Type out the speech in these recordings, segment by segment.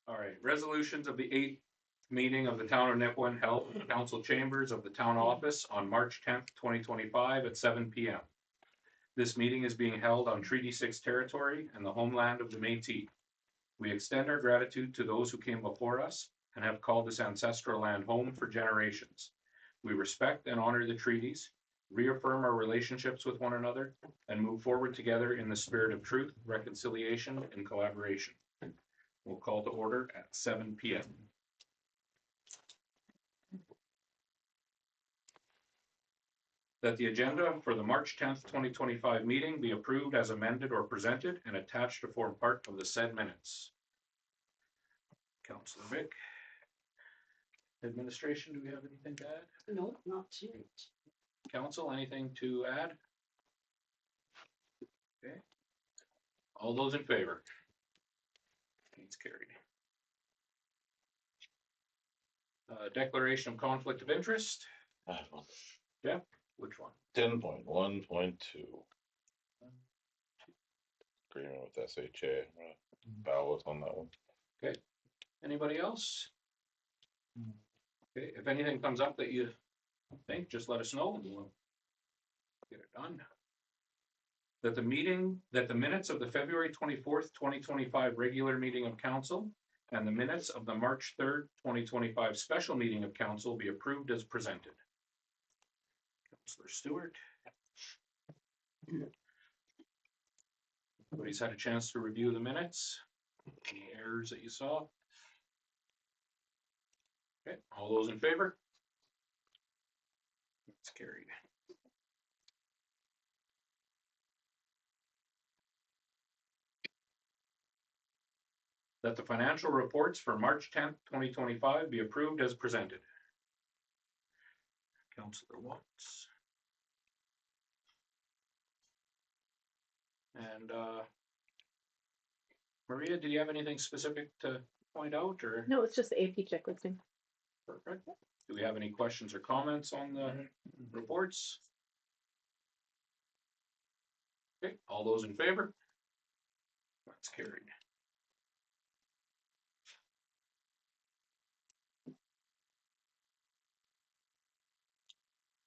All right, resolutions of the 8th meeting of the Town of Nipawin held in the council chambers of the town office on March 10th, 2025 at 7 p.m. This meeting is being held on Treaty 6 territory and the homeland of the Métis. We extend our gratitude to those who came before us and have called this ancestral land home for generations. We respect and honor the treaties, reaffirm our relationships with one another, and move forward together in the spirit of truth, reconciliation, and collaboration. We'll call to order at 7 p.m. That the agenda for the March 10th, 2025 meeting be approved as amended or presented and attached to form part of the said minutes. Councillor Vic. Administration, do we have anything to add? No, not yet. Council, anything to add? Okay. All those in favor? It's carried. Declaration of conflict of interest. I have one. Yeah, which one? 10.1.2. Agreement with SHA. I'm gonna ballot on that one. Okay. Anybody else? Okay, if anything comes up that you think, just let us know and we'll get it done. That the minutes of the February 24th, 2025 regular meeting of council and the minutes of the March 3rd, 2025 special meeting of council be approved as presented. Councillor Stewart. Everybody's had a chance to review the minutes. Any errors that you saw? Okay, all those in favor? It's carried. That the financial reports for March 10th, 2025 be approved as presented. Councillor Watts. And Maria, did you have anything specific to point out or? No, it's just the AP check listing. Perfect. Do we have any questions or comments on the reports? Okay, all those in favor? That's carried.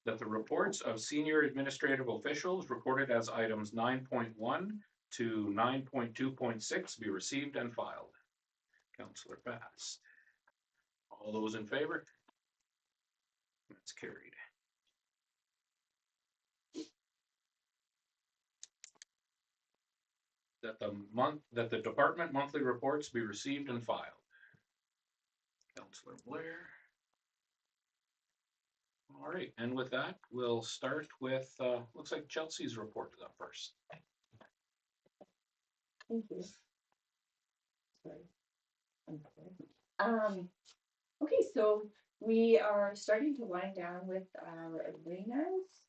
That the reports of senior administrative officials recorded as items 9.1 to 9.2.6 be received and filed. Councillor Fast. All those in favor? That's carried. That the department monthly reports be received and filed. Councillor Blair. All right, and with that, we'll start with, looks like Chelsea's report is up first. Thank you. Sorry. Okay, so we are starting to wind down with our arenas.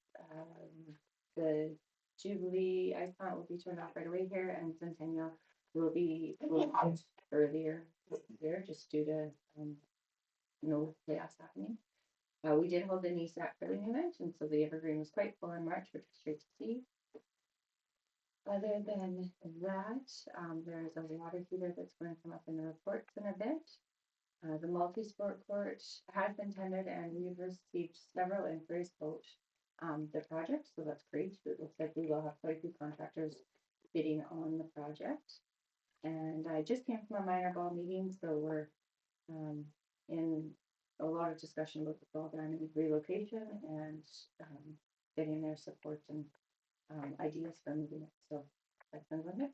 The Jubilee ice plant will be turned off right away here, and Centennial will be earlier this year just due to no playoffs happening. We did hold the NESAC curling event, and so the Evergreen was quite full in March, which was great to see. Other than that, there's a water heater that's going to come up in the reports in a bit. The multi-sport court has been tendered, and we've received several inquiries about the project, so that's great. It looks like we will have quite a few contractors bidding on the project. And I just came from a minor ball meeting, so we're in a lot of discussion about the ball diamond relocation and getting their support and ideas for moving it. So that's been with it.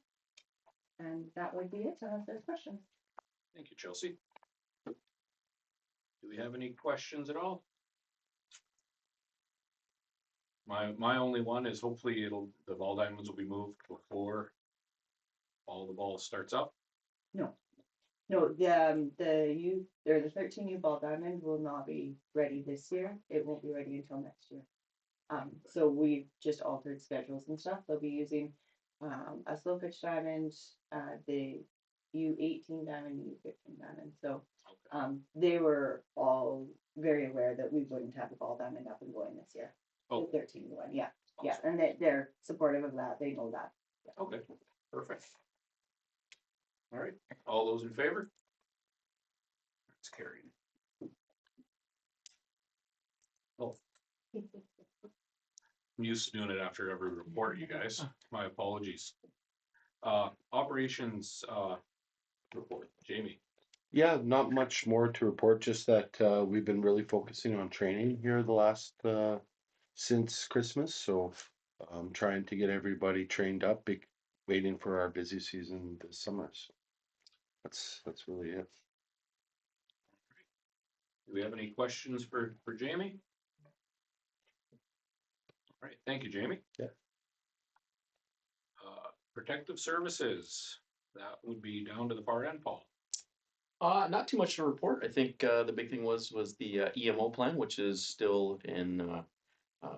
And that would be it unless there's questions. Thank you, Chelsea. Do we have any questions at all? My only one is hopefully the ball diamonds will be moved before all the ball starts up. No, the 13U ball diamond will not be ready this year. It won't be ready until next year. So we've just altered schedules and stuff. They'll be using a slow pitch diamond, the U18 diamond, U15 diamond. So they were all very aware that we wouldn't have the ball diamond up and going this year. Oh, the 13 one, yeah, awesome. Yeah, and they're supportive of that. They know that. Yeah. Okay, perfect. All right, all those in favor? It's carried. Oh, I'm used to doing it after every report, you guys. My apologies. Operations, report, Jamie. Yeah, not much more to report, just that we've been really focusing on training here the last since Christmas, so trying to get everybody trained up, waiting for our busy season this summer. So that's really it. Do we have any questions for Jamie? All right, thank you, Jamie. Yeah. Protective services, that would be down to the far end, Paul. Not too much to report. I think the big thing was the EMO plan, which is still in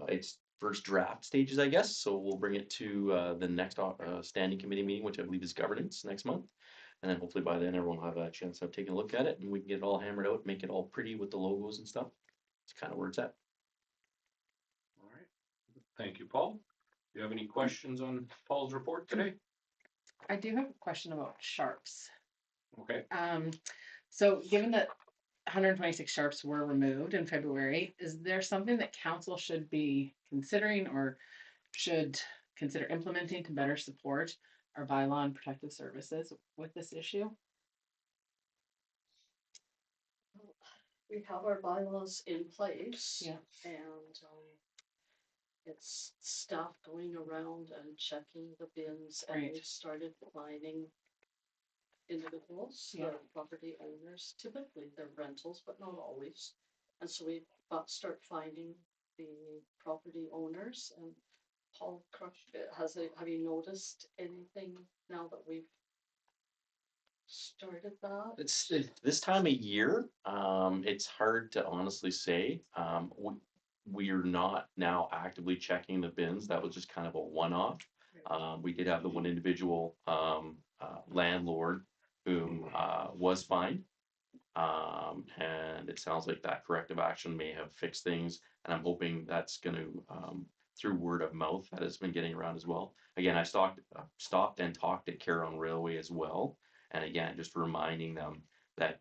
its first draft stages, I guess. So we'll bring it to the next standing committee meeting, which I believe is governance next month. And then hopefully by then everyone will have a chance of taking a look at it and we can get it all hammered out, make it all pretty with the logos and stuff. It's kind of where it's at. All right, thank you, Paul. Do you have any questions on Paul's report today? I do have a question about sharps. Okay, So given that 126 sharps were removed in February, is there something that council should be considering or should consider implementing to better support our bylaw on protective services with this issue? We have our bylaws in place. Yeah. And it's staff going around and checking the bins and Right. we've started finding individuals, Yeah. the property owners, typically they're rentals, but not always. And so we start finding the property owners and Paul Crush, have you noticed anything now that we've started that? It's this time of year. It's hard to honestly say. We're not now actively checking the bins. That was just kind of a one-off. We did have the one individual landlord whom was fined. And it sounds like that corrective action may have fixed things. And I'm hoping that's going to, through word of mouth, that has been getting around as well. Again, I stopped and talked at Carron Railway as well. And again, just reminding them that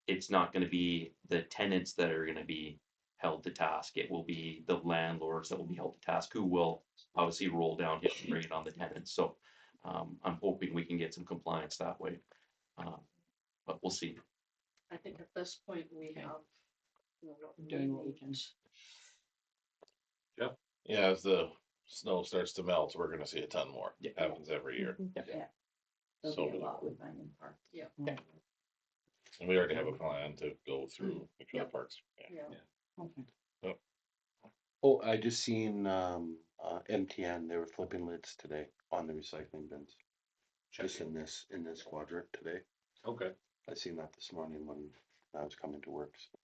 it's not going to be the tenants that are going to be held to task. It will be the landlords that will be held to task, who will obviously roll down his rate on the tenants. So I'm hoping we can get some compliance that way. But we'll see. I think at this point we Okay. have. Doing what we can. Yeah, as the snow starts to melt, we're gonna see a ton more. Yeah. Happens every year. Yeah. So There'll be a many. lot with Diamond Park. And we already have a plan to go through the trailer parks. Yeah. Yeah. Okay. Oh, I just seen MTN, they were flipping lids today on the recycling bins. Just in this quadrant today. okay. I seen that this morning when I was coming to work. So.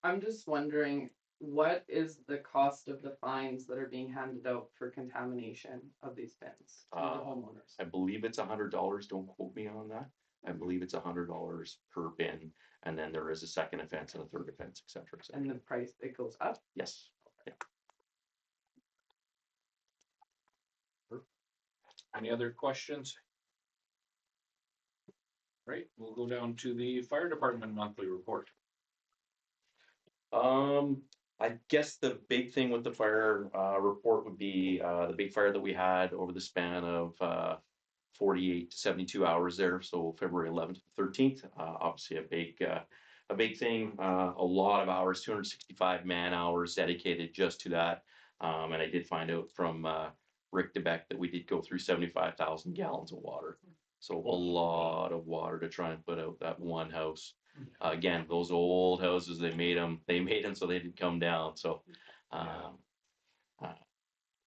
I'm just wondering, what is the cost of the fines that are being handed out for contamination of these bins to the homeowners? I believe it's $100. Don't quote me on that. I believe it's $100 per bin, and then there is a second offense and a third offense, et cetera, et cetera. And the price, it goes up? Yes. Yeah. Any other questions? Right, we'll go down to the fire department monthly report. I guess the big thing with the fire report would be the big fire that we had over the span of 48 to 72 hours there. So February 11th to 13th, obviously a big thing, a lot of hours, 265 man hours dedicated just to that. And I did find out from Rick DeBeck that we did go through 75,000 gallons of water. So a lot of water to try and put out that one house. Again, those old houses, they made them so they didn't come down. So,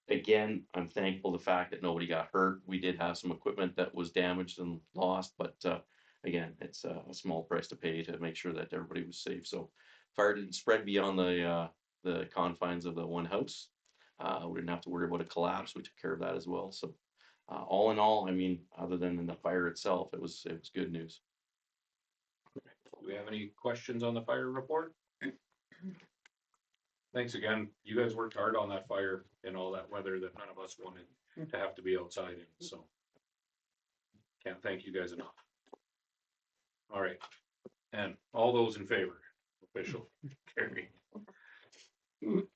again, I'm thankful the fact that nobody got hurt. We did have some equipment that was damaged and lost, but again, it's a small price to pay to make sure that everybody was safe. So, fire didn't spread beyond the confines of the one house. We didn't have to worry about a collapse. We took care of that as well. So, all in all, I mean, other than the fire itself, it was good news. Do we have any questions on the fire report? Thanks again. You guys worked hard on that fire in all that weather that none of us wanted to have to be outside in, so. Can't thank you guys enough. All right, and all those in favor, official, carry. Okay.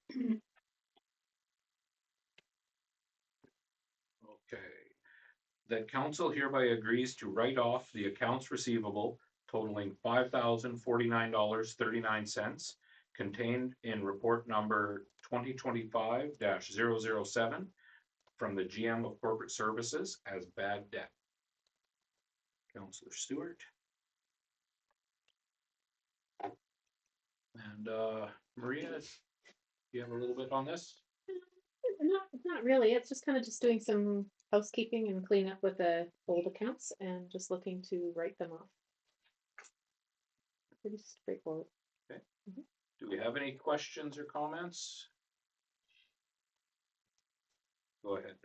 That council hereby agrees to write off the accounts receivable totaling $5,049.39 contained in report number 2025-007 from the GM of Corporate Services as bad debt. Councillor Stewart. And Maria, do you have a little bit on this? Not really. It's just kind of just doing some housekeeping and cleaning up with the old accounts and just looking to write them off. Pretty straightforward. Do we have any questions or comments? Go ahead.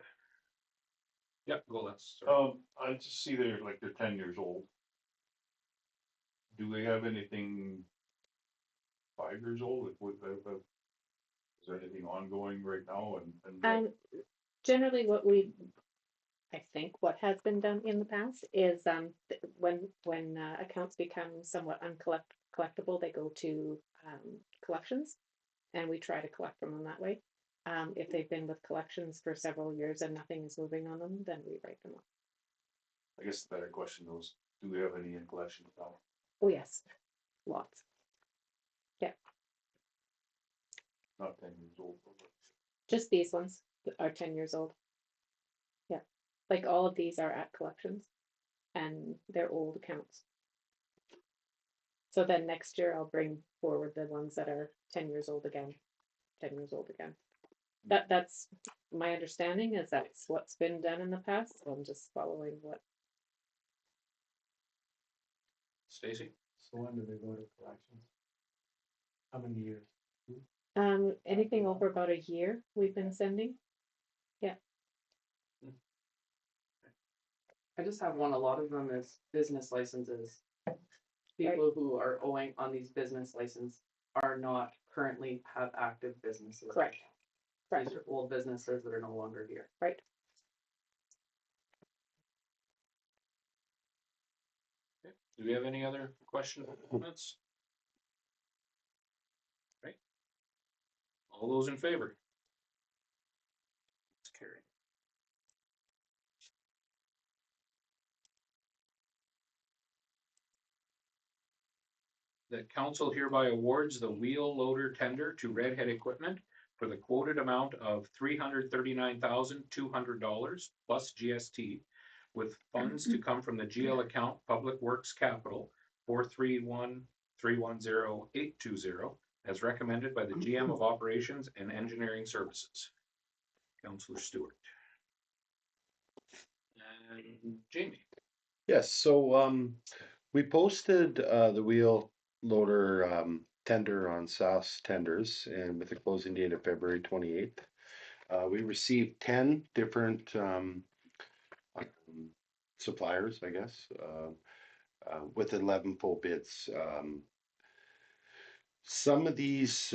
Yep, go, let's. I just see they're 10 years old. Do they have anything 5 years old? Is there anything ongoing right now and Generally I think what has been done in the past is, when accounts become somewhat collectible, they go to, collections. And we try to collect from them that way. If they've been with collections for several years and nothing is moving on them, then we write them off. I guess the better question is, do we have any in collection now? Oh, yes, lots. Not 10 years old. Just these ones that are 10 years old. Yeah, like all of these are at collections and they're old accounts. So then next year I'll bring forward the ones that are 10 years old again, 10 years old again. That's my understanding, is that's what's been done in the past. So I'm just following what. Stacy? So when do they go to collections? How many years? Anything over about a year we've been sending. I just have one, a lot of them is business licenses. People who are owing on these business licenses are not currently have active businesses. Correct. Correct. These are old businesses that are no longer here. Right. Do we have any other questions or comments? Right. All those in favor? It's carried. That council hereby awards the wheel loader tender to Redhead Equipment for the quoted amount of $339,200 plus GST, with funds to come from the GL account Public Works Capital 431310820, as recommended by the GM of Operations and Engineering Services. Councillor Stewart. And Jamie. Yes, so we posted the wheel loader tender on SAS Tenders, and with a closing date of February 28th. We received 10 different suppliers, I guess, with 11 full bids. Some of these,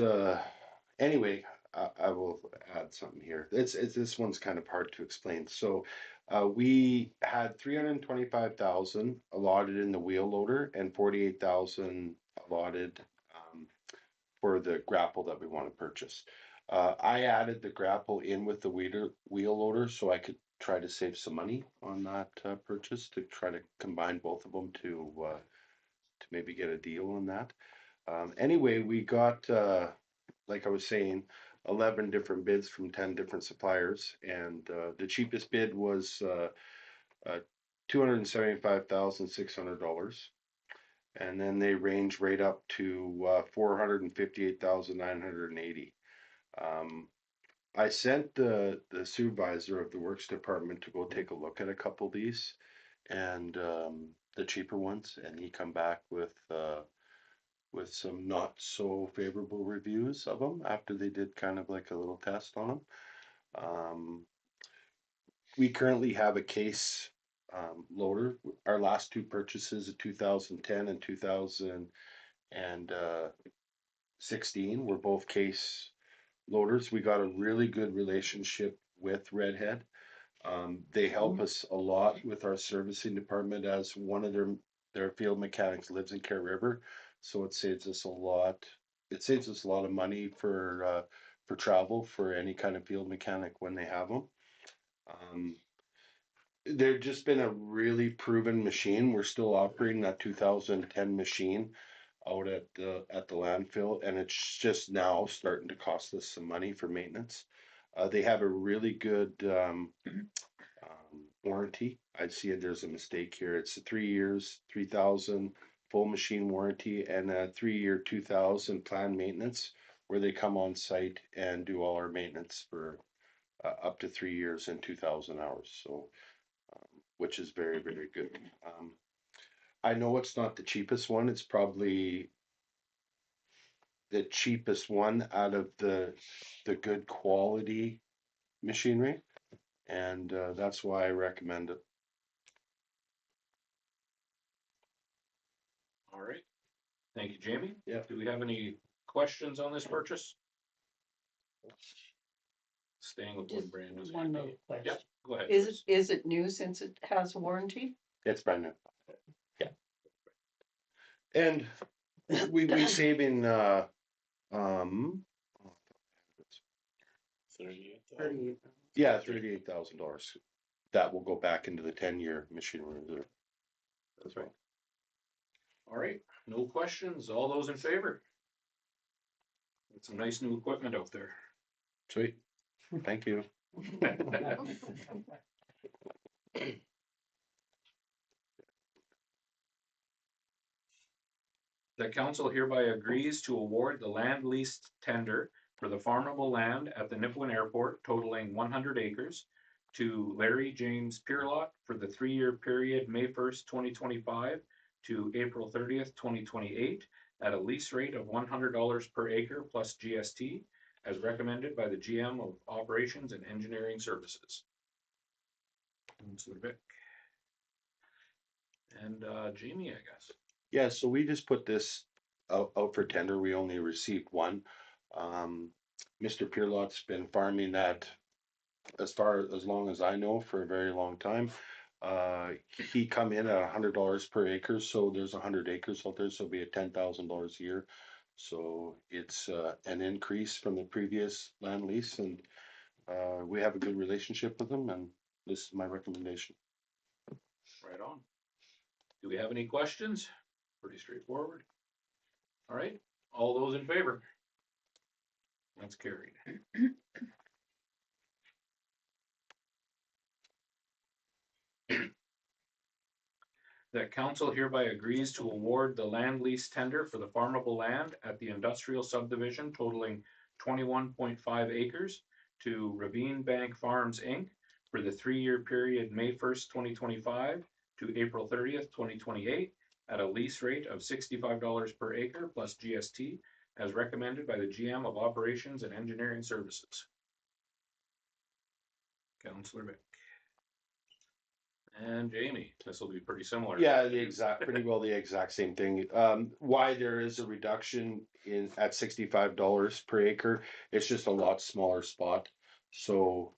anyway, I will add something here. This one's kind of hard to explain. So we had 325,000 allotted in the wheel loader and 48,000 allotted for the grapple that we want to purchase. I added the grapple in with the wheel loader so I could try to save some money on that purchase, to try to combine both of them to maybe get a deal on that. Anyway, we got, like I was saying, 11 different bids from 10 different suppliers, and the cheapest bid was $275,600, and then they range right up to $458,980. I sent the supervisor of the works department to go take a look at a couple of these, and the cheaper ones, and he come back with some not so favorable reviews of them after they did kind of like a little test on them. We currently have a case loader. Our last two purchases of 2010 and 2016 were both case loaders. We got a really good relationship with Redhead. They help us a lot with our servicing department, as one of their their field mechanics lives in Care River, so it saves us a lot. It saves us a lot of money for travel for any kind of field mechanic when they have them. They've just been a really proven machine. We're still operating that 2010 machine out at the landfill, and it's just now starting to cost us some money for maintenance. They have a really good warranty. I see it. There's a mistake here. It's 3 years, 3,000 full machine warranty, and a 3-year 2,000 planned maintenance, where they come on site and do all our maintenance for up to 3 years and 2,000 hours. So, which is very, very good. I know it's not the cheapest one. It's probably the cheapest one out of the good quality machinery, and that's why I recommend it. All right. Thank you, Jamie. Yeah. Do we have any questions on this purchase? Staying with what Brand was. One more question. Yep, go ahead. Is Chris. is it new since it has a warranty? It's brand new. Yeah. And we saving um 38,000. yeah, $38,000. That will go back into the 10-year machinery reserve. That's right. All right, no questions. All those in favor? It's some nice new equipment out there. Sweet. Thank you. The council hereby agrees to award the land lease tender for the farmable land at the Nipawin Airport totaling 100 acres to Larry James Pierlot for the 3-year period, May 1st, 2025 to April 30th, 2028, at a lease rate of $100 per acre plus GST, as recommended by the GM of Operations and Engineering Services. Councilor Vic. And Jamie, I guess. Yeah, so we just put this out for tender. We only received one. Mr. Pierlot's been farming that as long as I know, for a very long time. He come in at $100 per acre, so there's 100 acres out there, so it'll be at $10,000 a year. So it's an increase from the previous land lease, and we have a good relationship with them, and this is my recommendation. Right on. Do we have any questions? Pretty straightforward. All right, all those in favor? That's carried. That council hereby agrees to award the land lease tender for the farmable land at the industrial subdivision totaling 21.5 acres to Ravine Bank Farms, Inc. for the 3-year period, May 1st, 2025 to April 30th, 2028, at a lease rate of $65 per acre plus GST, as recommended by the GM of Operations and Engineering Services. Councilor Vic. And Jamie, this will be pretty similar. Yeah, pretty well the exact same thing. Why there is a reduction at $65 per acre, it's just a lot smaller spot. So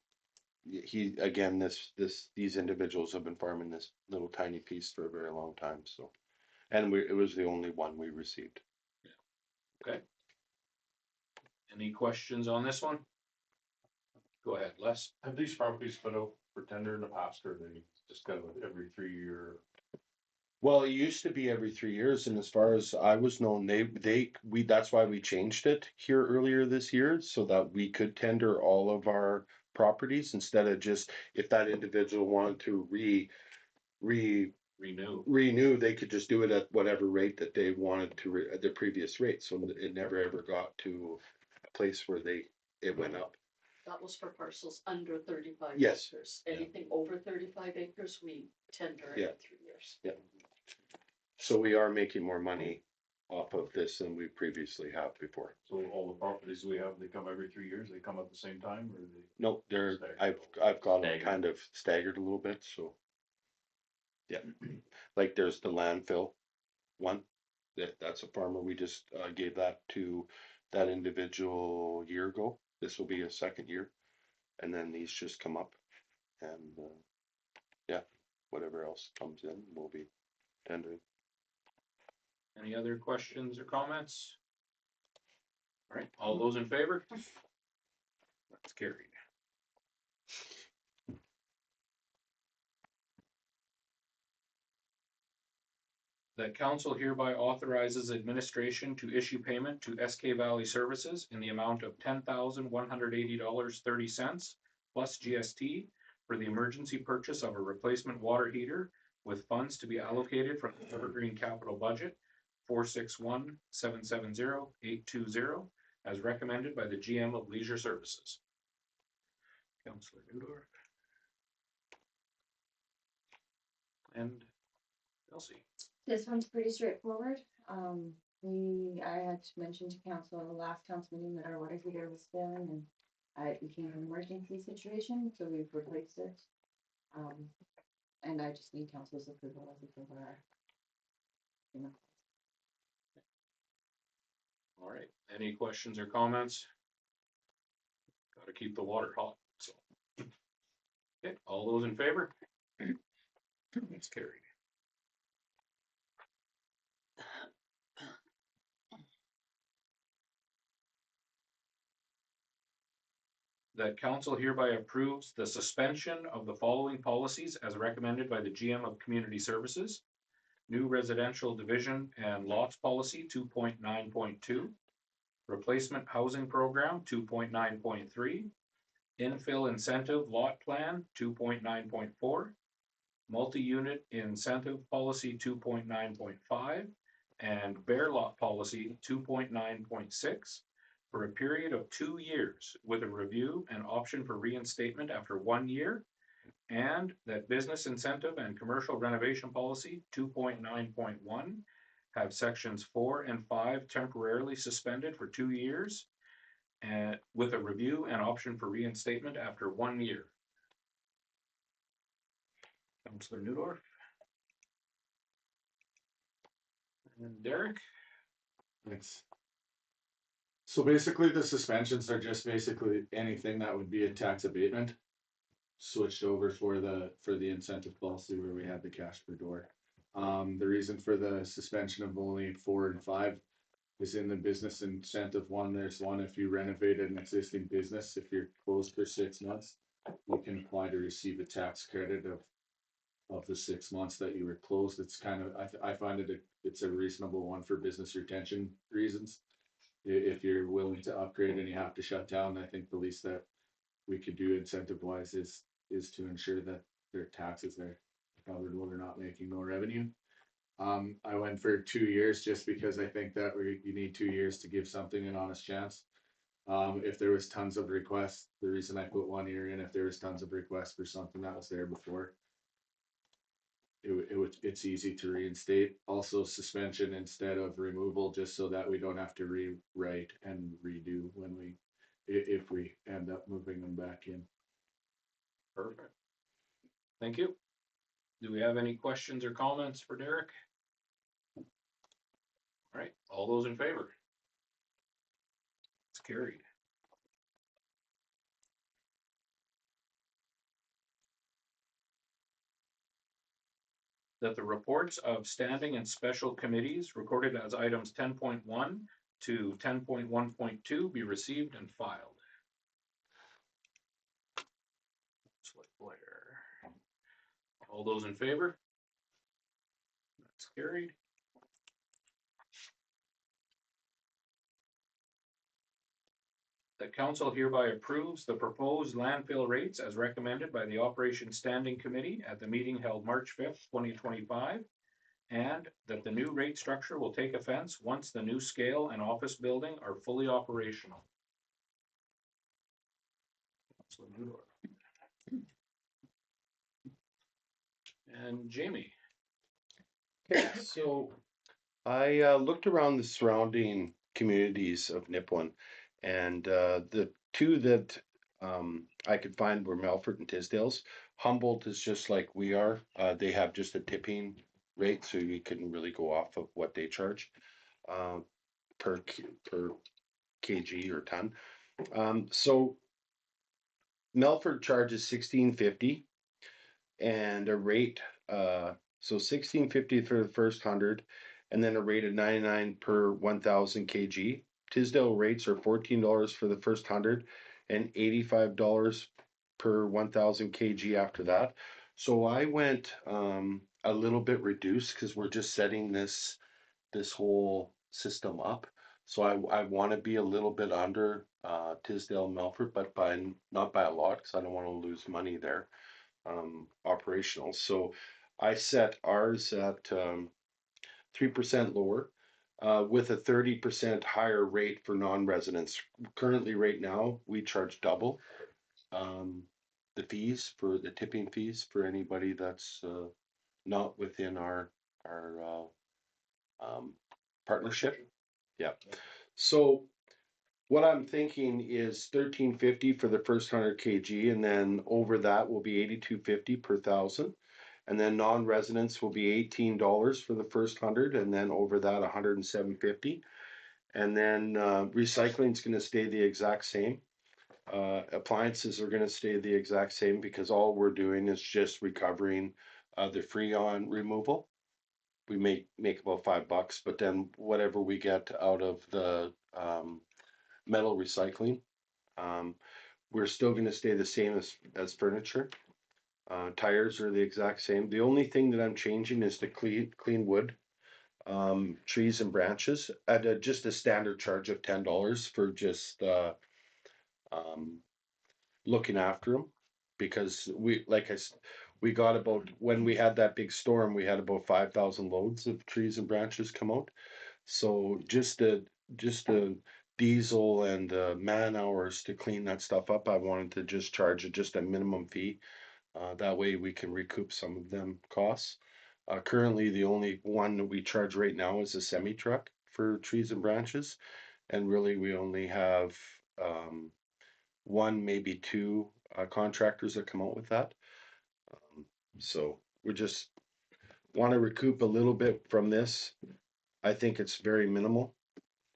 these individuals have been farming this little tiny piece for a very long time, so. And it was the only one we received. Okay. Any questions on this one? Go ahead, Les. Have these properties put out for tender in the past, or they just kind of every 3-year? Well, it used to be every 3 years, and as far as I was known, that's why we changed it here earlier this year, so that we could tender all of our properties instead of just, if that individual wanted to renew, they could just do it at whatever rate that they wanted to, at the previous rate, so it never ever got to a place where it went up. That was for parcels under 35 Yes. acres. Anything over 35 acres, we tender every 3 years. Yeah. So we are making more money off of this than we previously have before. So all the properties we have, they come every 3 years, they come at the same time, or they? Nope, I've got them kind of staggered a little bit, so. Yeah, like there's the landfill one, that's a farmer, we just gave that to that individual a year ago. This will be a second year, and then these just come up, and yeah, whatever else comes in, we'll be tendering. Any other questions or comments? All right, all those in favor? That's carried. That council hereby authorizes administration to issue payment to SK Valley Services in the amount of $10,180.30 plus GST for the emergency purchase of a replacement water heater with funds to be allocated from the Evergreen Capital Budget 461-770-820 as recommended by the GM of Leisure Services. Councilor Newdorf. And Elsie. This one's pretty straightforward. I had mentioned to council at the last council meeting that our water heater was failing and it became an emergency situation, so we've replaced it. And I just need council's approval as a our. All right, any questions or comments? Got to keep the water hot, so. Okay, all those in favor? It's carried. That council hereby approves the suspension of the following policies as recommended by the GM of Community Services. New residential division and lots policy 2.9.2. Replacement housing program 2.9.3. Infill incentive lot plan 2.9.4. Multi-unit incentive policy 2.9.5. And bear lot policy 2.9.6. For a period of 2 years with a review and option for reinstatement after 1 year. And that business incentive and commercial renovation policy 2.9.1 have sections 4 and 5 temporarily suspended for 2 years. And with a review and option for reinstatement after 1 year. Councilor Newdorf. And Derek. Thanks. So basically, the suspensions are just basically anything that would be a tax abatement. Switched over for the incentive policy where we had the cash per door. The reason for the suspension of only 4 and 5 is in the business incentive one. There's one, if you renovated an existing business, if you're closed for 6 months, you can apply to receive a tax credit of the 6 months that you were closed. It's kind of, I find it's a reasonable one for business retention reasons. If you're willing to upgrade and you have to shut down, I think the least that we could do incentive wise is to ensure that their taxes are covered when they're not making no revenue. I went for 2 years just because I think that you need 2 years to give something an honest chance. If there was tons of requests, the reason I put 1 year in, if there was tons of requests for something that was there before, it's easy to reinstate. Also suspension instead of removal, just so that we don't have to rewrite and redo if we end up moving them back in. Perfect. Thank you. Do we have any questions or comments for Derek? All right, all those in favor? It's carried. That the reports of standing and special committees recorded as items 10.1 to 10.1.2 be received and filed. Blair. All those in favor? That's carried. The council hereby approves the proposed landfill rates as recommended by the Operations Standing Committee at the meeting held March 5th, 2025, and that the new rate structure will take effect once the new scale and office building are fully operational. And Jamie. Okay, so I looked around the surrounding communities of Nipawin, and the two that I could find were Melfort and Tisdale's. Humboldt is just like we are. They have just a tipping rate, so you couldn't really go off of what they charge per kg or ton. So Melfort charges $16.50 and a rate so $16.50 for the first 100, and then a rate of 99 per 1,000 kg. Tisdale rates are $14 for the first 100 and $85 per 1,000 kg after that. So I went a little bit reduced because we're just setting this whole system up. So I want to be a little bit under Tisdale Melford, but not by a lot because I don't want to lose money there. Operational. So I set ours at 3% lower. With a 30% higher rate for non-residents. Currently, right now, we charge double the fees for the tipping fees for anybody that's not within our partnership. Yeah. So what I'm thinking is 1350 for the first 100 kg, and then over that will be 8250 per thousand. And then non-residents will be $18 for the first 100, and then over that 107.50. And then recycling is going to stay the exact same. Appliances are going to stay the exact same because all we're doing is just recovering the Freon removal. We make about $5, but then whatever we get out of the metal recycling, we're still going to stay the same as furniture. Tires are the exact same. The only thing that I'm changing is the clean wood, trees and branches at just a standard charge of $10 for just looking after them, because we got about, when we had that big storm, we had about 5,000 loads of trees and branches come out. So just the diesel and man hours to clean that stuff up, I wanted to just charge just a minimum fee. That way we can recoup some of them costs. Currently, the only one that we charge right now is a semi truck for trees and branches, and really we only have one, maybe two contractors that come out with that. So we just want to recoup a little bit from this. I think it's very minimal,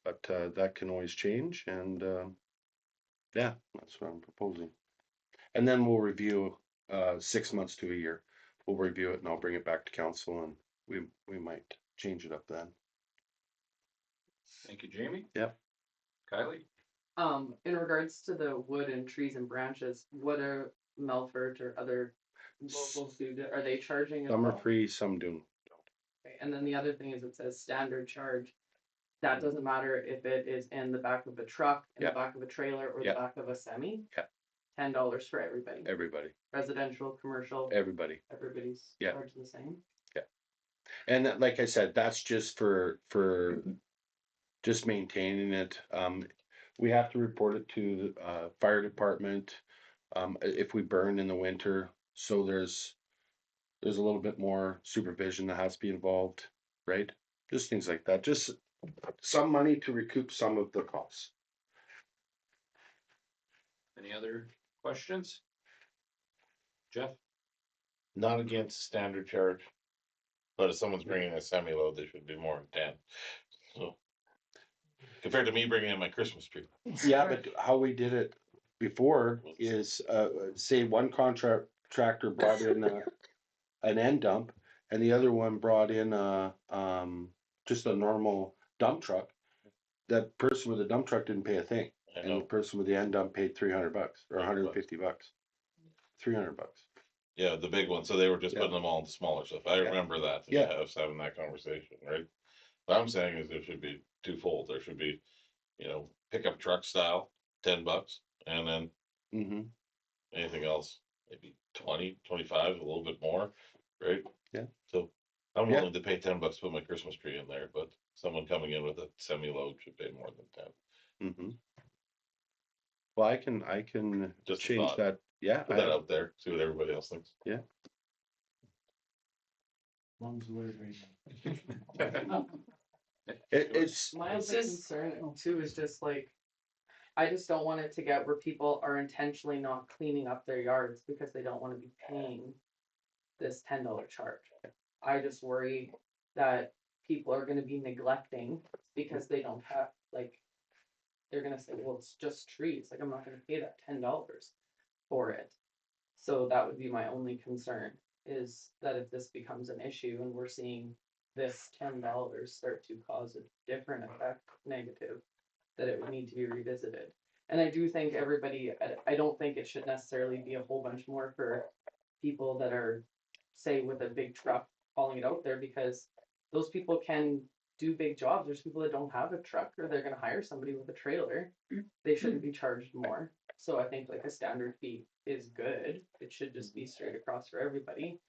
but that can always change, and yeah, that's what I'm proposing. And then we'll review 6 months to a year. We'll review it and I'll bring it back to council, and we might change it up then. Thank you, Jamie. Yep. Kylie? In regards to the wood and trees and branches, what are Melford or other locals do? Are they charging? as Some are well? free, some do. Okay, and then the other thing is it says standard charge. That doesn't matter if it is in the back of a truck, in Yeah. the back of a trailer, or Yeah. the back of a semi. Yeah. $10 for everybody. Everybody, Residential, commercial, everybody. everybody's Yeah. charged the same. And like I said, that's just for just maintaining it. We have to report it to the fire department if we burn in the winter. So there's a little bit more supervision that has to be involved, right? Just things like that. Just some money to recoup some of the costs. Any other questions? Jeff? Not against standard charge. But if someone's bringing a semi-load, they should do more than 10. So compared to me bringing in my Christmas tree. Yeah, but how we did it before is, say one contractor brought in an end dump, and the other one brought in just a normal dump truck. That person with the dump truck didn't pay a thing, I and the know. person with the end dump paid $300 or $150, $300. Yeah, the big one. So they were just Yeah. putting them all into smaller stuff. I Yeah. remember that. Yeah. Us having that conversation, right? What I'm saying is there should be twofold. There should be, pickup truck style, $10, and then Mm-hmm. anything else, maybe 20, 25, a little bit more, right? Yeah. So I'm Yeah. willing to pay $10 to put my Christmas tree in there, but someone coming in with a semi-load should pay more than 10. Mm-hmm. Well, I can Just a change thought. that. Yeah, Put that out there, see what everybody else thinks. it's My It's other just- concern too is just like, I just don't want it to get where people are intentionally not cleaning up their yards because they don't wanna be paying this $10 charge. I just worry that people are gonna be neglecting because they don't have, like, they're gonna say, well, it's just trees, like, I'm not gonna pay that $10 for it. So that would be my only concern, is that if this becomes an issue and we're seeing this $10 start to cause a different effect, negative, that it would need to be revisited. And I do think everybody, I don't think it should necessarily be a whole bunch more for people that are, say, with a big truck hauling it out there, because those people can do big jobs. There's people that don't have a truck, or they're gonna hire somebody with a trailer. They shouldn't be charged more. So I think like a standard fee is good. It should just be straight across for everybody.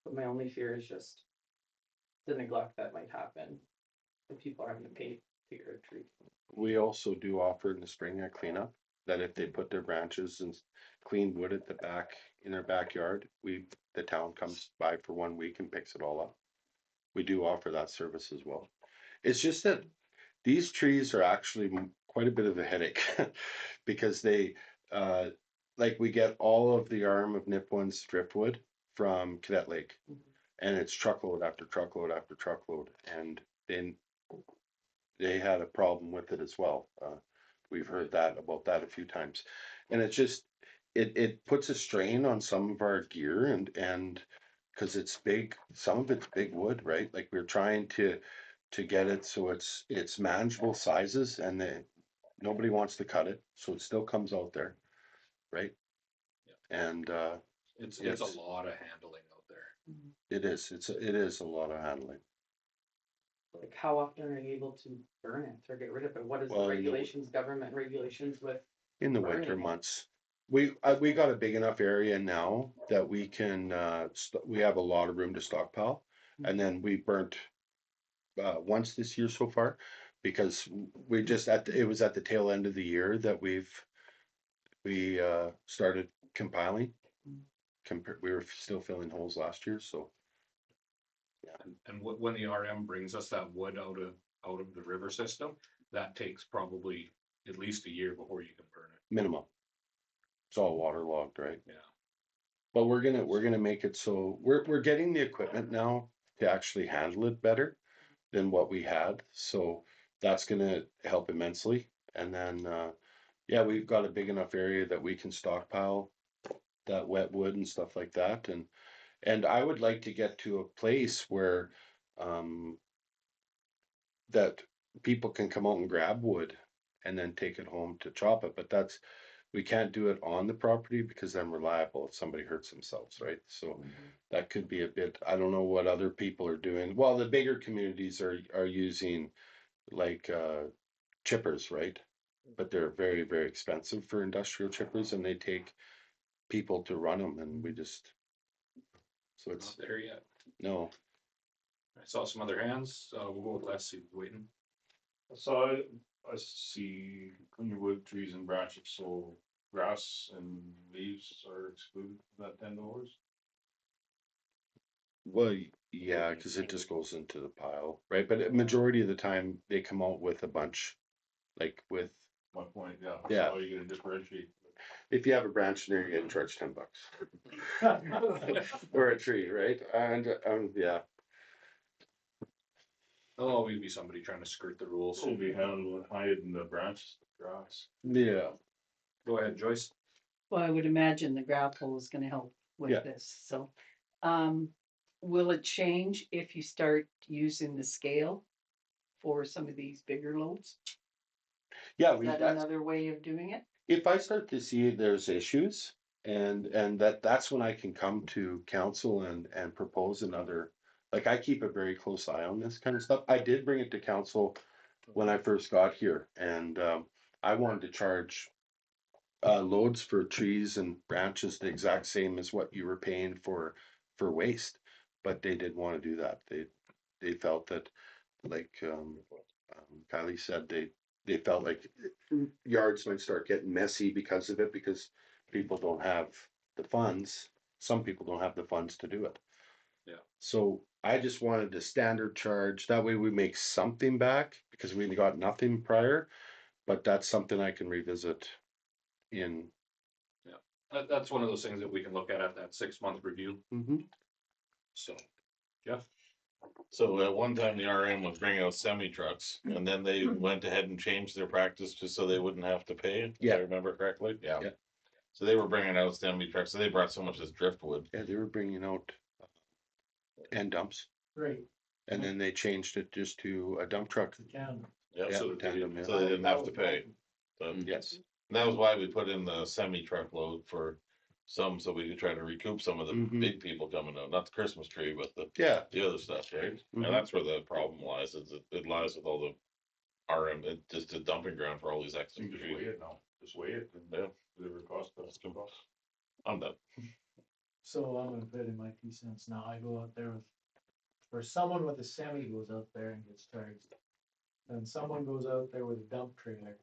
But my only fear is just the neglect that might happen if people are having to pay to get a tree. We also do offer in the spring a cleanup, that if they put their branches and clean wood at the back, in their backyard, the town comes by for 1 week and picks it all up. We do offer that service as well. It's just that these trees are actually quite a bit of a headache because they, like we get all of the arm of Nipawin's driftwood from Cadet Lake, and it's truckload after truckload after truckload, and then they had a problem with it as well. We've heard about that a few times, and it's just it puts a strain on some of our gear, and because it's big, some of it's big wood, right? Like we're trying to get it so it's manageable sizes, and nobody wants to cut it, so it still comes out there, right? And It's yes. a lot of handling out there. it is a lot of handling. Like, how often are you able to burn it or get rid of it? What is the Well, regulations, government regulations with? In the winter Burning. months, we got a big enough area now that we can we have a lot of room to stockpile, and then we burnt once this year so far, because we just it was at the tail end of the year that we started compiling. We were still filling holes last year, so And when the RM brings us that wood out of the river system, that takes probably at least a year before you can burn it. minimum. It's all waterlogged, right? Yeah. But we're gonna make it so we're getting the equipment now to actually handle it better than what we had. So that's gonna help immensely. And then yeah, we've got a big enough area that we can stockpile that wet wood and stuff like that. And I would like to get to a place where that people can come out and grab wood and then take it home to chop it. But we can't do it on the property because I'm reliable if somebody hurts themselves, right? So that could be a bit, I don't know what other people are doing. Well, the bigger communities are using like chippers, right? But they're very, very expensive for industrial chippers, and they take people to run them, and so Not it's, there yet. no, I saw some other hands. We'll go with Leslie waiting. So I see underwood, trees and branches, so grass and leaves are excluded from that $10. well, yeah, because it just goes into the pile, right? But a majority of the time, they come out with a bunch, like with, My point, yeah. Yeah. So how are you gonna differentiate? if you have a branch in there, you're getting charged $10. Or a tree, right? And, yeah, There'll always be somebody trying to skirt the rules. Should be handled hiding the branches, the grass. yeah. Go ahead, Joyce. Well, I would imagine the grapple is gonna help Yeah. with this, so. Will it change if you start using the scale for some of these bigger loads? Yeah, Is that another way of doing it? if I start to see there's issues, and that's when I can come to council and propose another, like I keep a very close eye on this kind of stuff. I did bring it to council when I first got here, and I wanted to charge loads for trees and branches the exact same as what you were paying for waste, but they didn't want to do that. They felt that, like Kylie said, they felt like yards might start getting messy because of it, because people don't have the funds. Some people don't have the funds to do it. Yeah. So I just wanted a standard charge. That way we make something back, because we got nothing prior, but that's something I can revisit in. That's one of those things that we can look at that 6-month review. So, Jeff? So at one time, the RM was bringing out semi trucks, and then they went ahead and changed their practice just so they wouldn't have to pay, if Yeah. I remember correctly, yeah. Yeah. So they were bringing out semi trucks, so they brought so much as driftwood. Yeah, they were bringing out end dumps. Right. And then they changed it just to a dump truck. Yeah, Yeah, so tandem, yeah. they didn't have to pay. So, Yes. and that was why we put in the semi-truckload for some, so we could try to recoup some of the Mhm. big people coming out, not the Christmas tree, but Yeah. the other stuff, right? Mhm. And that's where the problem lies, is it lies with all the RM, it just a dumping ground for all these extra Just weigh trees. it now, just weigh it and Yeah. whatever it costs, that's gonna cost. I'm done. So I'm gonna put in my 2 cents now. I go out there with, or someone with a semi goes out there and gets charged. And someone goes out there with a dump trailer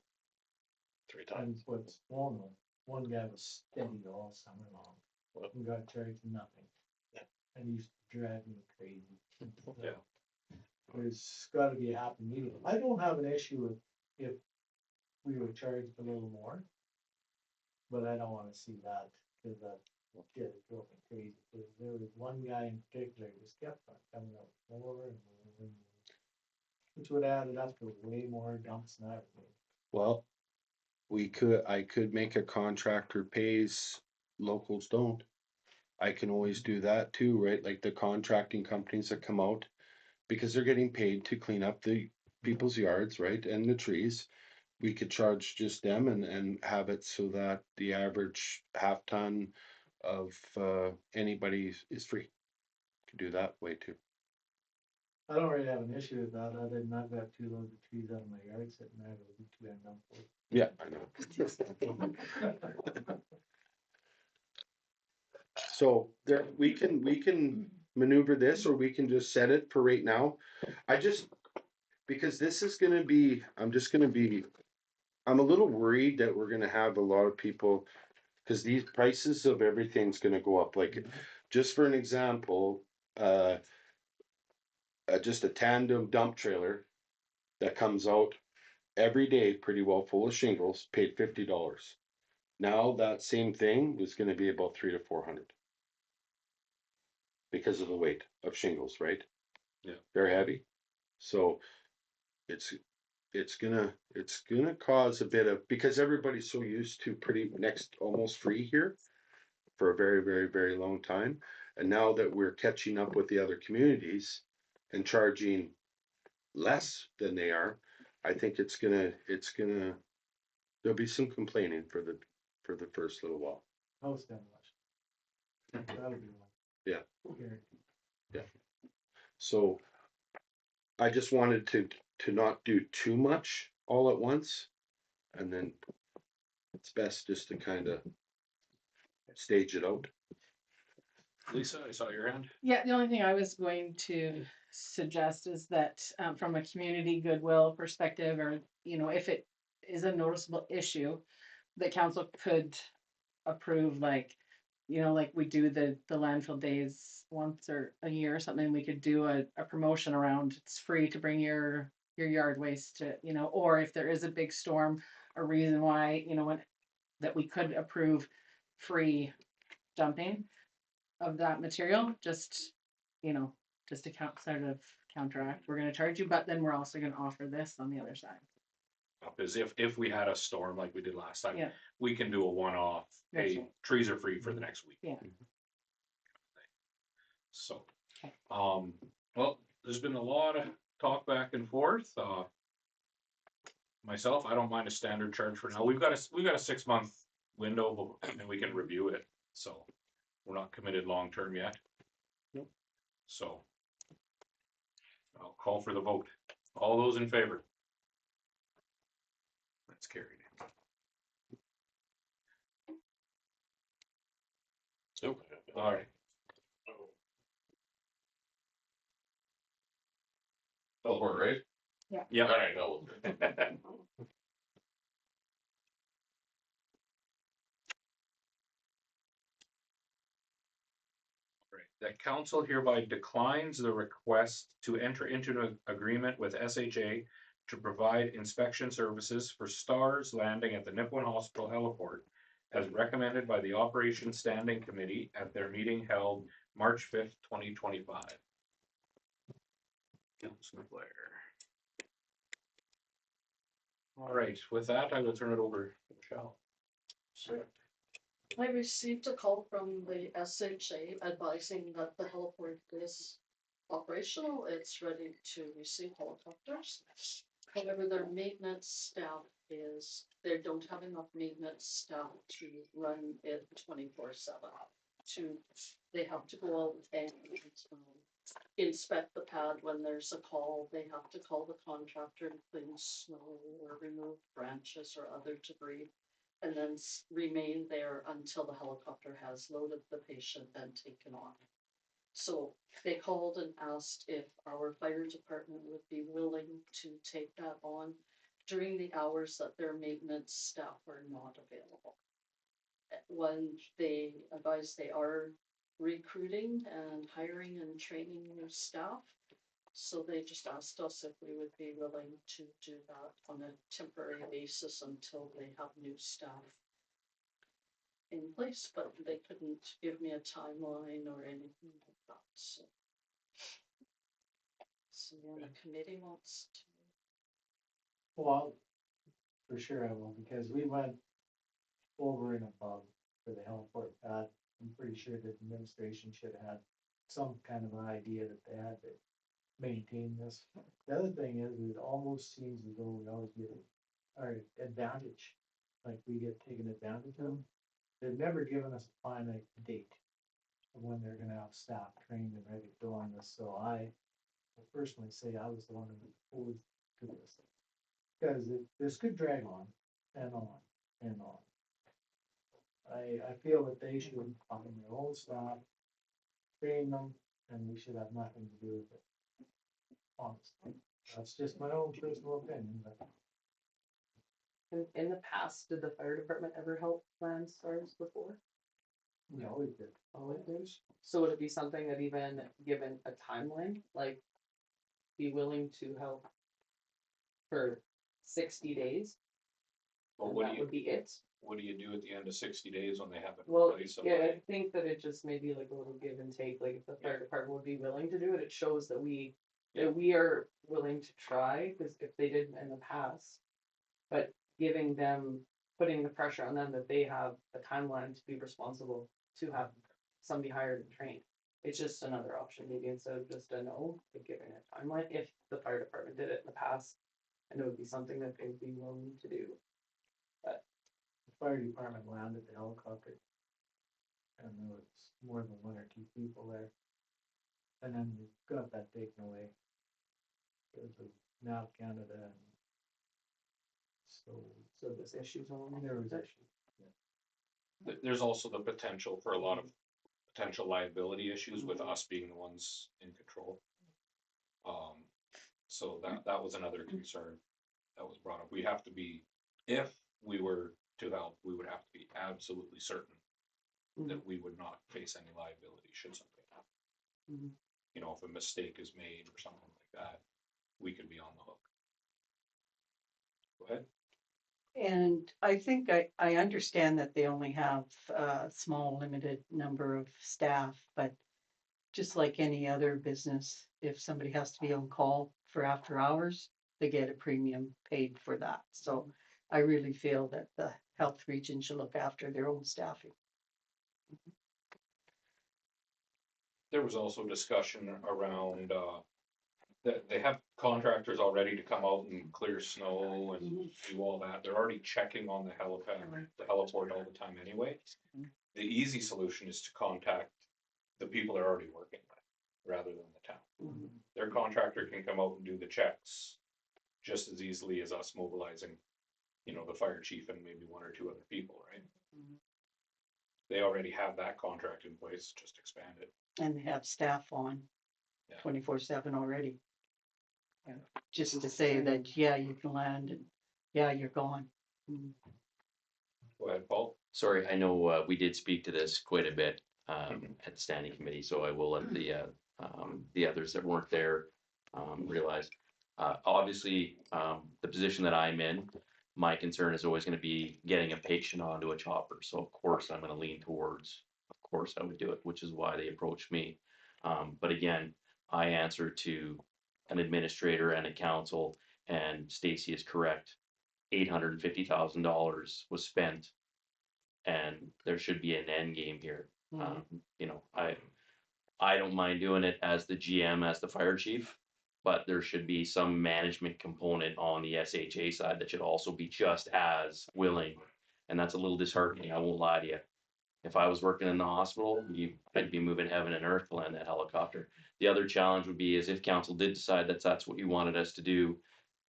3 times. and puts, one guy was steady all summer long. What? And got charged nothing. Yeah. And he used to drive me crazy. Yeah. There's gotta be a happy medium. I don't have an issue with if we were charged a little more. But I don't wanna see that, cause that kid is going crazy. There was one guy in particular who just kept on coming up more and more and more. Which would add it up to way more dumps than everything. Well, I could make a contractor pays, locals don't. I can always do that too, right? Like the contracting companies that come out, because they're getting paid to clean up the people's yards, right, and the trees. We could charge just them and have it so that the average half ton of anybody is free. Could do that way too. I don't really have an issue with that, other than I've got 2 loads of trees out in my yard sitting there, that would be too damn dumb for. Yeah, I know. So there, we can maneuver this, or we can just set it for right now. I just, because this is gonna be, I'm a little worried that we're gonna have a lot of people, cause these prices of everything's gonna go up, like, just for an example, just a tandem dump trailer that comes out every day pretty well full of shingles, paid $50. Now that same thing is gonna be about 300 to 400. Because of the weight of shingles, right? Yeah. Very heavy. So it's gonna cause a bit of, because everybody's so used to pretty next almost free here for a very, very, very long time. And now that we're catching up with the other communities and charging less than they are, I think it's gonna there'll be some complaining for the first little while. House demolition. That'll be one. Yeah. Guaranteed. So I just wanted to not do too much all at once. And then it's best just to kind of stage it out. Lisa, I saw your hand. Yeah, the only thing I was going to suggest is that from a community goodwill perspective, or, if it is a noticeable issue, that council could approve, like, like we do the landfill days once or a year or something, we could do a promotion around, it's free to bring your yard waste to, or if there is a big storm, a reason why, that we could approve free dumping of that material, just to sort of counteract, we're gonna charge you, but then we're also gonna offer this on the other side. Is if we had a storm like we did last time, Yeah. we can do a one-off, That's hey, right. trees are free for the next week. Yeah. So, Okay. well, there's been a lot of talk back and forth, myself, I don't mind a standard charge for now, we've got a 6-month window, and we can review it, so we're not committed long-term yet. Nope. So I'll call for the vote. All those in favor? That's carried. Nope. All right. Teleport, right? Yeah. All right, no. That council hereby declines the request to enter into an agreement with SHA to provide inspection services for Stars Landing at the Nipawin Hospital Heliport as recommended by the Operations Standing Committee at their meeting held March 5th, 2025. Councilor Blair. All right, with that, I will turn it over to Michelle. Sure. I received a call from the SHA advising that the heliport is operational, it's ready to receive helicopters. However, their maintenance staff they don't have enough maintenance staff to run it 24/7. They have to go out and inspect the pad when there's a call. They have to call the contractor to clean snow or remove branches or other debris, and then remain there until the helicopter has loaded the patient and taken off. So they called and asked if our fire department would be willing to take that on during the hours that their maintenance staff are not available. When they advised they are recruiting and hiring and training new staff. So they just asked us if we would be willing to do that on a temporary basis until they have new staff in place, but they couldn't give me a timeline or anything like that, so. So yeah, the committee wants to. Well, for sure I will, because we went over and above for the heliport pad. I'm pretty sure the administration should have had some kind of an idea that they had to maintain this. The other thing is, it almost seems as though we always get our advantage, like we get taken advantage of. They've never given us a finite date of when they're gonna have staff trained and ready to go on this, so I will personally say I was the one who was opposed to this. Because this could drag on and on and on. I feel that they should find their own staff, train them, and we should have nothing to do with it. Honestly, that's just my own personal opinion, but In the past, did the fire department ever help plan stars before? we always did. Always did. So would it be something that even given a timeline, like be willing to help for 60 days? Well, And what that do would be it? you do at the end of 60 days when they haven't Well, replaced yeah, somebody? I think that it just may be like a little give and take, like if the fire department would be willing to do it, it shows that we are willing to try, because if they didn't in the past. But giving them, putting the pressure on them that they have a timeline to be responsible to have somebody hired and trained. It's just another option, maybe instead of just a no, but giving a timeline, if the fire department did it in the past. And it would be something that they would be willing to do. The fire department landed the helicopter. And there was more than one or two people there. And then we got that taken away. Because of NAV Canada and. So there's issues on there was issues. There's also the potential for a lot of potential liability issues with us being the ones in control. So that was another concern that was brought up. We have to be, if we were to help, we would have to be absolutely certain that we would not face any liability should something happen. You know, if a mistake is made or something like that, we could be on the hook. Go ahead. And I think I understand that they only have a small, limited number of staff, but just like any other business, if somebody has to be on call for after hours, they get a premium paid for that. So I really feel that the health region should look after their own staffing. There was also discussion around, that they have contractors already to come out and clear snow and do all that. They're already checking on the helipad, the heliport all the time anyway. The easy solution is to contact the people they're already working with, rather than the town. Their contractor can come out and do the checks just as easily as us mobilizing, you know, the fire chief and maybe one or two other people, right? They already have that contract in place, just expand it. And they have staff on Yeah. 24/7 already. Just to say that, yeah, you can land and, yeah, you're gone. Go ahead, Paul. Sorry, I know, we did speak to this quite a bit, at the standing committee, so I will let the others that weren't there, realize. Obviously, the position that I'm in, my concern is always gonna be getting a patient onto a chopper, so of course I'm gonna lean towards, of course I would do it, which is why they approached me. But again, I answer to an administrator and a council, and Stacy is correct. $850,000 was spent. And there should be an end game here. You know, I don't mind doing it as the GM, as the fire chief. But there should be some management component on the SHA side that should also be just as willing. And that's a little disheartening, I won't lie to you. If I was working in the hospital, I'd be moving heaven and earth to land that helicopter. The other challenge would be is if council did decide that that's what you wanted us to do,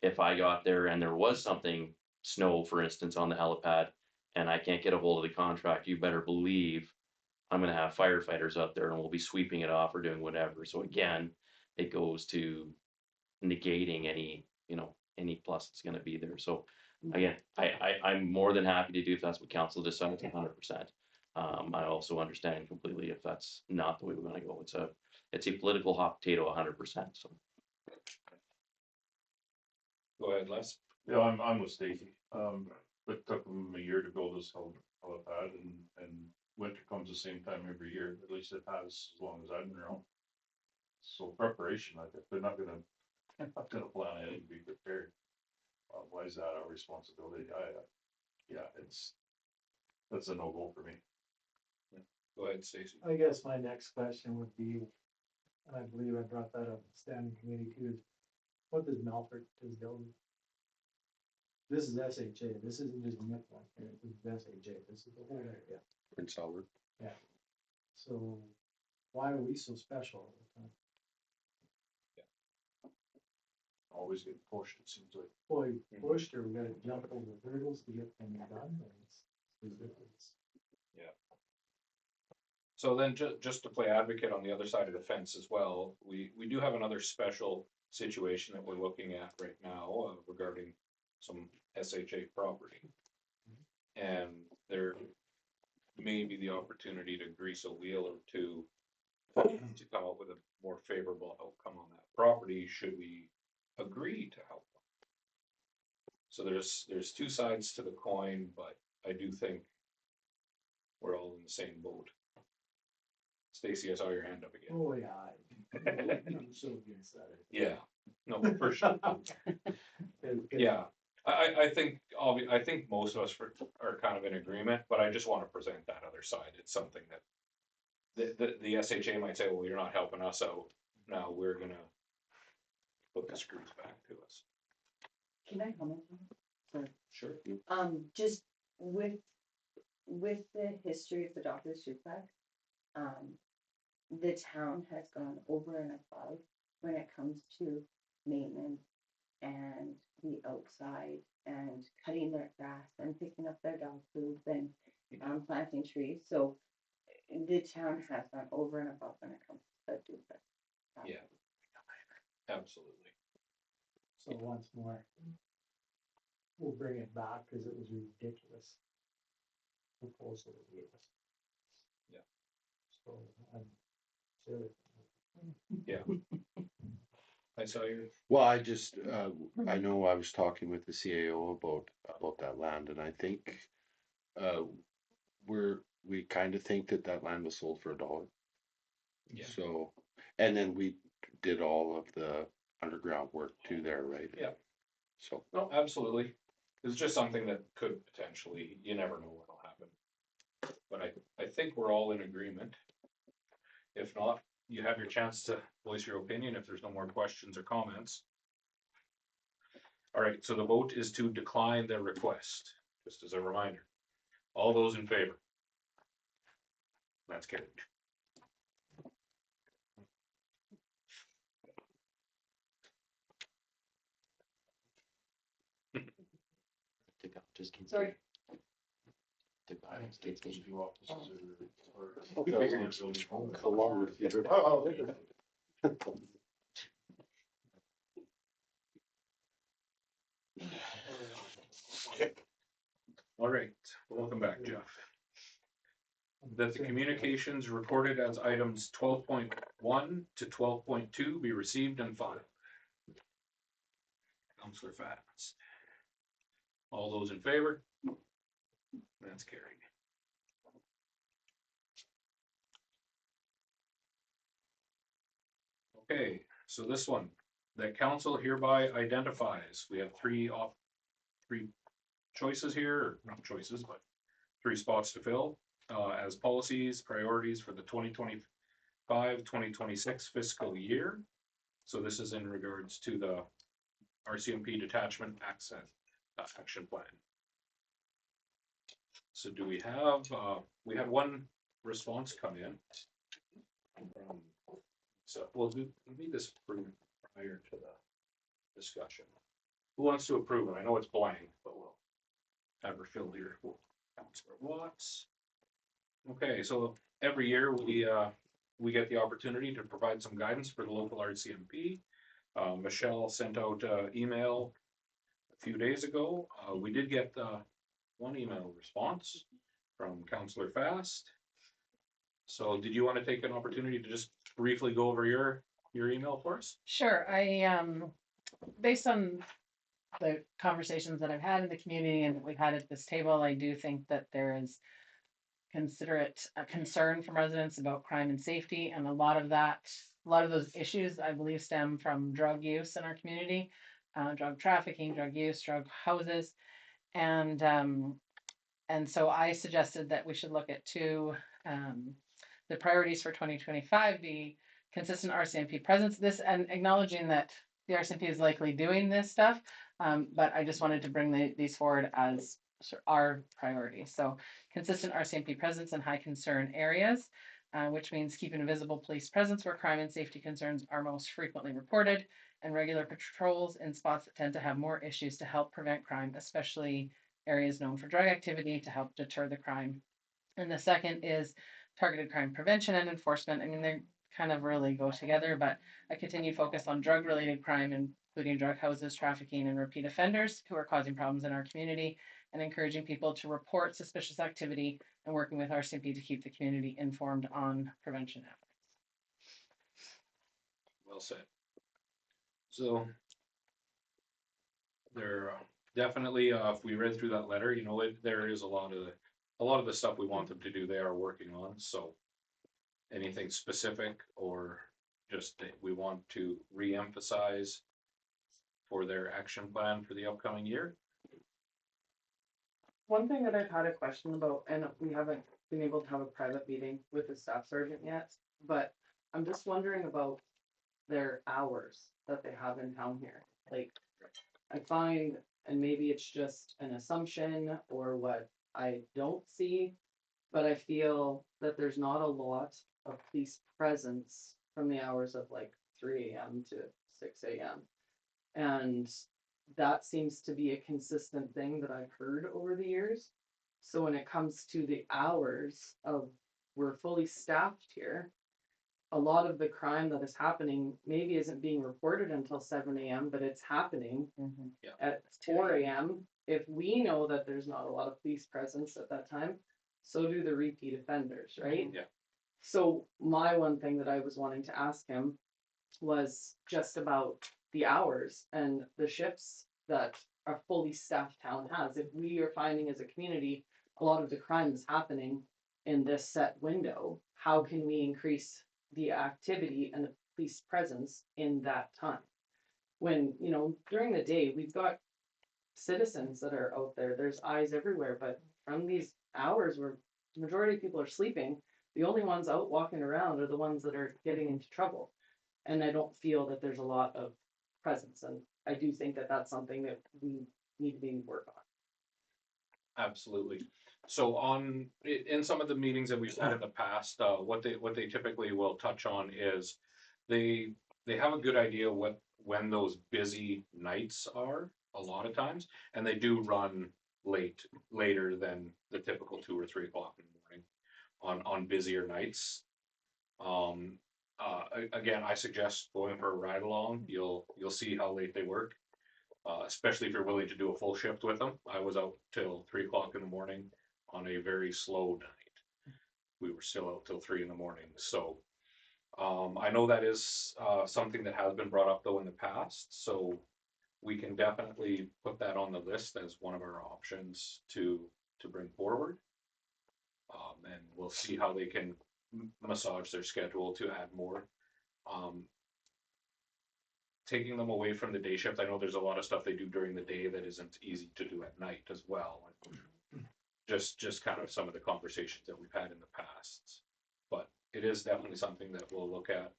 if I got there and there was something, snow, for instance, on the helipad, and I can't get a hold of the contract, you better believe I'm gonna have firefighters out there and we'll be sweeping it off or doing whatever. So again, it goes to negating any, any plus that's gonna be there. So again, I'm more than happy to do if that's what council decides 100%. I also understand completely if that's not the way we're gonna go. It's a political hot potato 100%, so. Go ahead, Les. Yeah, I'm with Stacy. It took them a year to build this helipad and winter comes the same time every year, at least it has as long as I've been around. So preparation, like, if they're not gonna plan ahead and be prepared. Why is that our responsibility? That's a no-go for me. Go ahead, Stacy. I guess my next question would be, and I believe I brought that up in standing committee too, is what does Melfort is building? This is SHA, this isn't just Nipmuc, this is SHA, this is the whole area. Prince Albert. Yeah. So why are we so special all the time? Always get pushed, it seems like. Boy, pushed or we gotta jump over hurdles to get things done, and it's ridiculous. So then just to play advocate on the other side of the fence as well, we do have another special situation that we're looking at right now regarding some SHA property. And there may be the opportunity to grease a wheel or two to come up with a more favorable outcome on that property, should we agree to help them. So there's two sides to the coin, but I do think we're all in the same boat. Stacy, I saw your hand up again. Oh, yeah. I'm so against that. Yeah, no, for sure. Yeah, I think, I think most of us are kind of in agreement, but I just want to present that other side. It's something that the SHA might say, well, you're not helping us out. Now we're gonna put the screws back to us. Can I comment on that? Sure. Just with the history of the Doctor's Duplex, the town has gone over and above when it comes to maintenance and the outside and cutting their grass and picking up their dog food and planting trees. So the town has gone over and above when it comes to the duplex. Yeah, absolutely. So once more, we'll bring it back because it was ridiculous proposal that gave us. Yeah. So I'm serious. Yeah. I saw your. Well, I just, I know I was talking with the CAO about that land, and I think, we kind of think that land was sold for $1. Yeah. So, and then we did all of the underground work too there, right? Yeah. So. No, absolutely. It's just something that could potentially, you never know what'll happen. But I think we're all in agreement. If not, you have your chance to voice your opinion if there's no more questions or comments. All right, so the vote is to decline the request, just as a reminder. All those in favor? That's carried. Sorry. All right, welcome back, Jeff. That the communications recorded as items 12.1 to 12.2 be received and filed. Counselor Fast. All those in favor? That's carried. Okay, so this one, the council hereby identifies, we have three choices here, or not choices, but 3 spots to fill, as policies, priorities for the 2020 2026 fiscal year. So this is in regards to the RCMP detachment action plan. So do we had one response come in. So we'll do this prior to the discussion. Who wants to approve it? I know it's blank, but we'll have her filled here. Councilor Watts. Okay, so every year we get the opportunity to provide some guidance for the local RCMP. Michelle sent out an email a few days ago. We did get one email response from Councilor Fast. So did you want to take an opportunity to just briefly go over your email for us? Sure, based on the conversations that I've had in the community and that we've had at this table, I do think that there is a concern from residents about crime and safety, and a lot of those issues, I believe, stem from drug use in our community, drug trafficking, drug use, drug houses, and so I suggested that we should look at the priorities for 2025 be consistent RCMP presence. This, and acknowledging that the RCMP is likely doing this stuff, but I just wanted to bring these forward as our priority. So consistent RCMP presence in high concern areas, which means keeping a visible police presence where crime and safety concerns are most frequently reported, and regular patrols in spots that tend to have more issues to help prevent crime, especially areas known for drug activity, to help deter the crime. And the second is targeted crime prevention and enforcement. I mean, they kind of really go together, but a continued focus on drug-related crime, including drug houses, trafficking, and repeat offenders who are causing problems in our community, and encouraging people to report suspicious activity and working with RCMP to keep the community informed on prevention efforts. Well said. So there definitely, if we read through that letter, there is a lot of the stuff we want them to do, they are working on. So anything specific or just that we want to re-emphasize for their action plan for the upcoming year? One thing that I've had a question about, and we haven't been able to have a private meeting with the staff sergeant yet, but I'm just wondering about their hours that they have in town here. Like, I find, and maybe it's just an assumption or what I don't see, but I feel that there's not a lot of police presence from the hours of like 3 a.m. to 6 a.m. And that seems to be a consistent thing that I've heard over the years. So when it comes to the hours of we're fully staffed here, a lot of the crime that is happening maybe isn't being reported until 7 a.m., but it's happening at 4 a.m. If we know that there's not a lot of police presence at that time, so do the repeat offenders, right? Yeah. So my one thing that I was wanting to ask him was just about the hours and the shifts that a fully staffed town has. If we are finding as a community a lot of the crime is happening in this set window, how can we increase the activity and the police presence in that time? When, during the day, we've got citizens that are out there, there's eyes everywhere, but from these hours where the majority of people are sleeping, the only ones out walking around are the ones that are getting into trouble. And I don't feel that there's a lot of presence, and I do think that that's something that we need to maybe work on. Absolutely. So in some of the meetings that we've had in the past, what they typically will touch on is they have a good idea when those busy nights are a lot of times, and they do run later than the typical 2 or 3 o'clock in the morning on busier nights. Again, I suggest going for a ride along. You'll see how late they work, especially if you're willing to do a full shift with them. I was out till 3 o'clock in the morning on a very slow night. We were still out till 3 in the morning. So I know that is something that has been brought up though in the past. So we can definitely put that on the list as one of our options to bring forward. And we'll see how they can massage their schedule to add more. Taking them away from the day shift, I know there's a lot of stuff they do during the day that isn't easy to do at night as well. Just kind of some of the conversations that we've had in the past. But it is definitely something that we'll look at.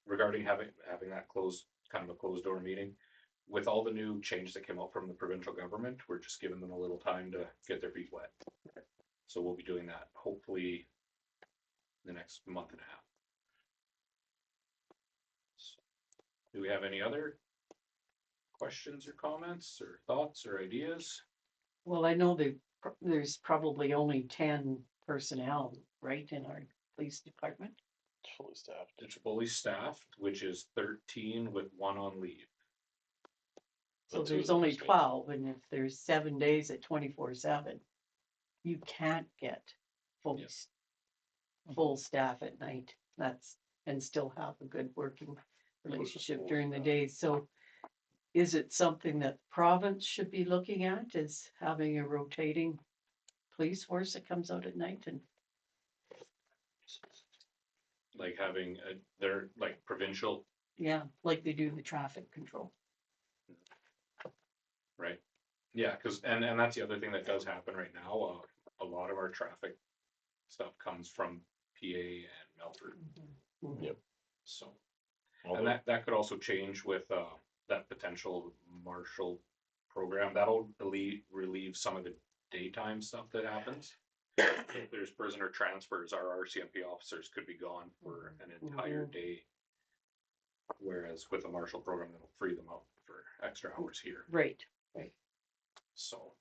Regarding having that closed, kind of a closed door meeting. With all the new changes that came out from the provincial government, we're just giving them a little time to get their feet wet. So we'll be doing that hopefully the next month and a half. So, do we have any other questions or comments or thoughts or ideas? Well, I know there's probably only 10 personnel, right, in our police department. Fully staffed. It's fully staffed, which is 13 with 1 on leave. So That's who there's the only first one. 12, and if there's 7 days at 24/7, you can't get full, Yeah. full staff at night. And still have a good working relationship during the day. So is it something that the province should be looking at, is having a rotating police force that comes out at night? And Like having their like provincial, yeah, like they do the traffic control. right? Yeah, because and that's the other thing that does happen right now. A lot of our traffic stuff comes from PA and Melfort. Yep. So, Although- and that could also change with that potential marshal program. That'll relieve some of the daytime stuff that happens. If there's prisoner transfers, our RCMP officers could be gone for an entire day. Whereas with a marshal program, it'll free them up for extra hours here. Right. So.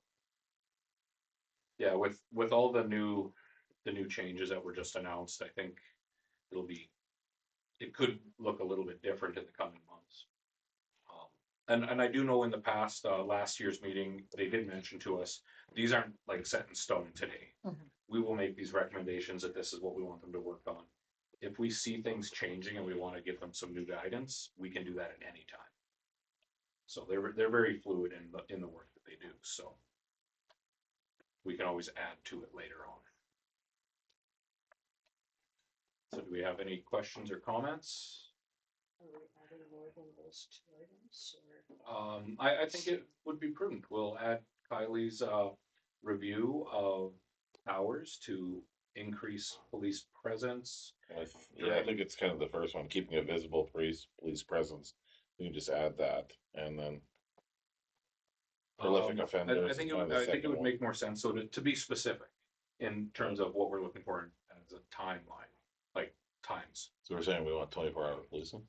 Yeah, with all the new changes that were just announced, I think it could look a little bit different in the coming months. And I do know in the past, last year's meeting, they did mention to us, these aren't like set in stone today. We will make these recommendations that this is what we want them to work on. If we see things changing and we want to give them some new guidance, we can do that at any time. So they're very fluid in the work that they do, so we can always add to it later on. So do we have any questions or comments? Are we adding more than those 2 items, or? I think it would be prudent. We'll add Kylie's review of hours to increase police presence. I think it's kind of the first one, keeping a visible police presence. You can just add that, and then prolific offenders. I think is kind of the I think it second would one. make more sense, so to be specific in terms of what we're looking for as a timeline, like times. So we're saying we want 24-hour policing?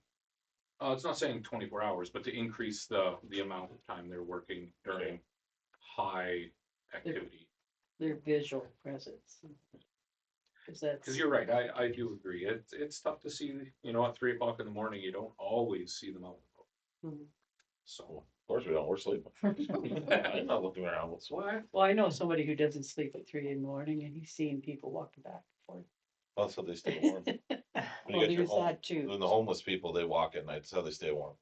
It's not saying 24 hours, but to increase the amount of time they're working during high activity. Their visual presence. Because you're right, I do agree. It's tough to see, at 3 o'clock in the morning, you don't always see them out. So, Of course we don't, we're sleeping. I'm not looking around, what's why? Well, I know somebody who doesn't sleep at 3 in the morning, and he's seeing people walking back and forth. Also, they stay warm. When you Well, get your there's home- that too. When the homeless people, they walk at night, that's how they stay warm.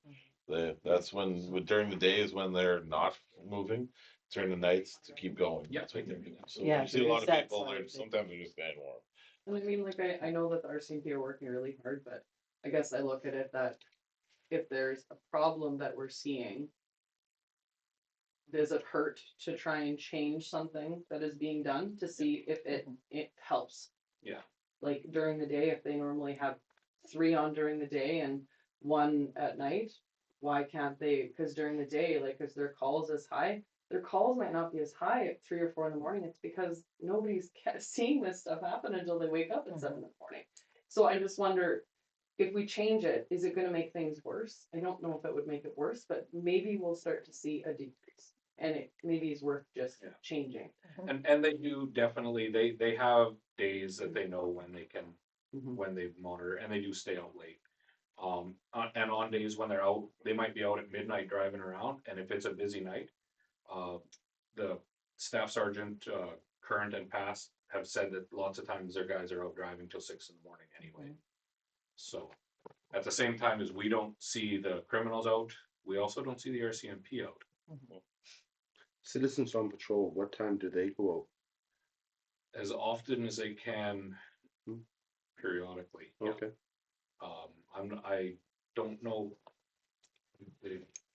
That's during the day is when they're not moving, during the nights to keep going. Yeah. That's what they're doing. So Yeah, you see a lot of there's that people, side of it. sometimes they're just staying warm. And I mean, like, I know that the RCMP are working really hard, but I guess I look at it that if there's a problem that we're seeing, does it hurt to try and change something that is being done to see if it helps? Yeah. Like during the day, if they normally have 3 on during the day and 1 at night, why can't they? Because during the day, like, is their calls as high? Their calls might not be as high at 3 or 4 in the morning. It's because nobody's seeing this stuff happen until they wake up at 7 in the morning. So I just wonder, if we change it, is it gonna make things worse? I don't know if it would make it worse, but maybe we'll start to see a decrease. And it maybe is worth just changing. And they do definitely, they have days that they know when they can, when they monitor, and they do stay out late. And on days when they're out, they might be out at midnight driving around, and if it's a busy night, the staff sergeant, current and past, have said that lots of times their guys are out driving till 6 in the morning anyway. So, at the same time as we don't see the criminals out, we also don't see the RCMP out. Citizens on patrol, what time do they go As often as they can, periodically. out? Okay. I don't know.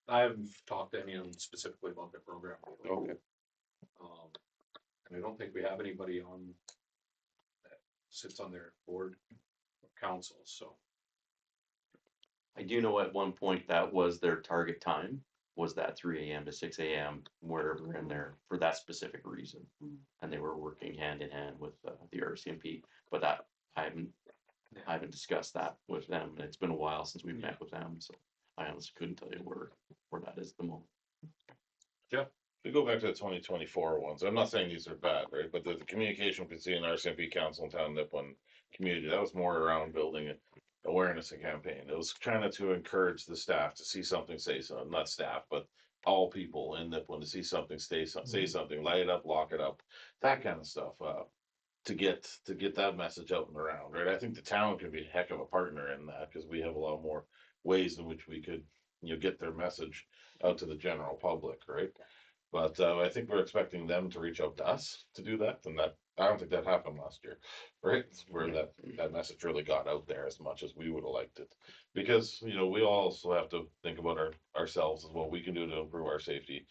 I haven't talked to anyone specifically about their program. Okay. And I don't think we have anybody on that sits on their board of council, so. I do know at one point that was their target time, was that 3 a.m. to 6 a.m., wherever in there, for that specific reason. And they were working hand in hand with the RCMP, but that, I haven't discussed that with them, and it's been a while since we've met with them, so I honestly couldn't tell you where that is at the moment. We go back to the 2024 ones. I'm not saying these are bad, right? But the communication between the RCMP Council and Town Nipawin community, that was more around building awareness and campaign. It was trying to encourage the staff to see something, say something, not staff, but all people in Nipawin to see something, say something, light it up, lock it up, that kind of stuff. To get that message out and around, right? I think the town could be a heck of a partner in that because we have a lot more ways in which we could, get their message out to the general public, right? But I think we're expecting them to reach out to us to do that, and that I don't think that happened last year, right? Where that message really got out there as much as we would have liked it, because we also have to think about ourselves as what we can do to improve our safety,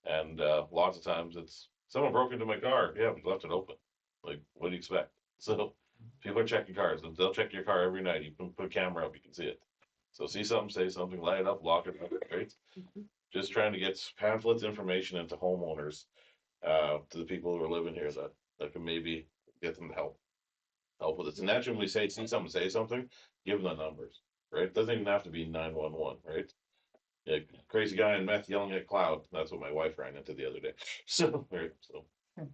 and lots of times it's someone broke into my car, yeah, we left it open. Like, what do you expect? So people are checking cars, and they'll check your car every night. You can put a camera up, you can see it. So see something, say something, light it up, lock it up, right? Just trying to get pamphlets, information into homeowners, to the people who are living here that can maybe get them to help with it. And naturally, when we say see something, say something, give them the numbers, right? It doesn't even have to be 911, right? Yeah, crazy guy in meth yelling at cloud. That's what my wife ran into the other day. So, right, so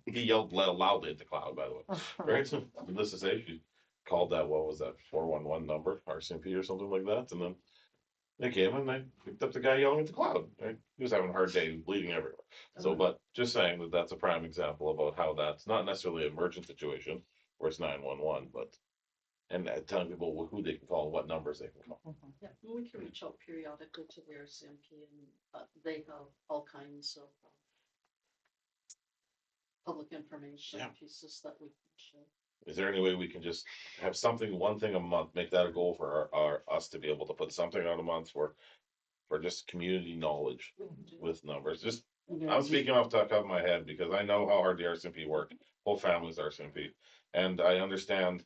he yelled loudly at the cloud, by the way, right? So, needless to say, she called that, what was that, 411 number, RCMP or something like that, and then they came and they picked up the guy yelling at the cloud, right? He was having a hard day, he was bleeding everywhere. So, but just saying that that's a prime example about how that's not necessarily an emergent situation where it's 911, but and telling people who they can call, what numbers they can call. Yeah, and we can reach out periodically to the RCMP, and they have all kinds of public information Yeah. pieces that we can share. Is there any way we can just have something, one thing a month, make that a goal for us to be able to put something out a month for just community knowledge with numbers? Just, I'm speaking off the top of my head because I know how hard the RCMP work, whole family's RCMP. And I understand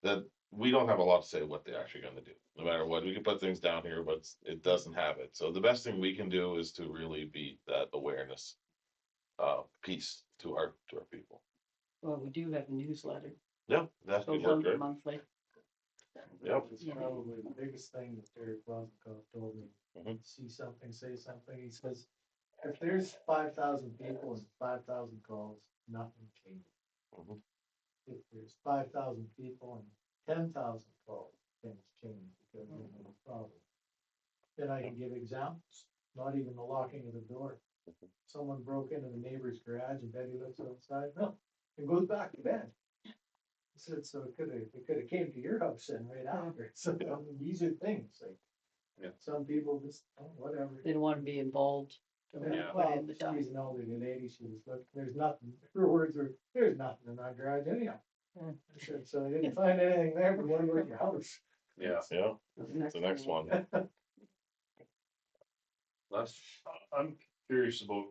that we don't have a lot to say what they're actually gonna do, no matter what. We can put things down here, but it doesn't have it. So the best thing we can do is to really be that awareness piece to our people. Well, we do have a newsletter. Yeah, that's Goes good work, out right? monthly. Yep. It's probably the biggest thing that Terry Blazenko told me. Mhm. See something, say something. He says, if there's 5,000 people and 5,000 calls, nothing changes. Mhm. If there's 5,000 people and 10,000 calls, things change because there's no problem. Then I can give examples, not even the locking of the door. Someone broke into the neighbor's garage and Betty looks outside, no, and goes back to bed. I said, so it could have came to your house and right after. So I mean, these are things like, Yeah. some people just, oh, whatever. They don't want to be involved. Don't wanna Yeah. put Well, in the time. she's an elderly lady, she was, look, there's nothing, her words were, there's nothing in our garage anyhow. I said, so I didn't find anything there, but what about your house? Yeah, Yeah, it's the next one. Les? I'm curious about,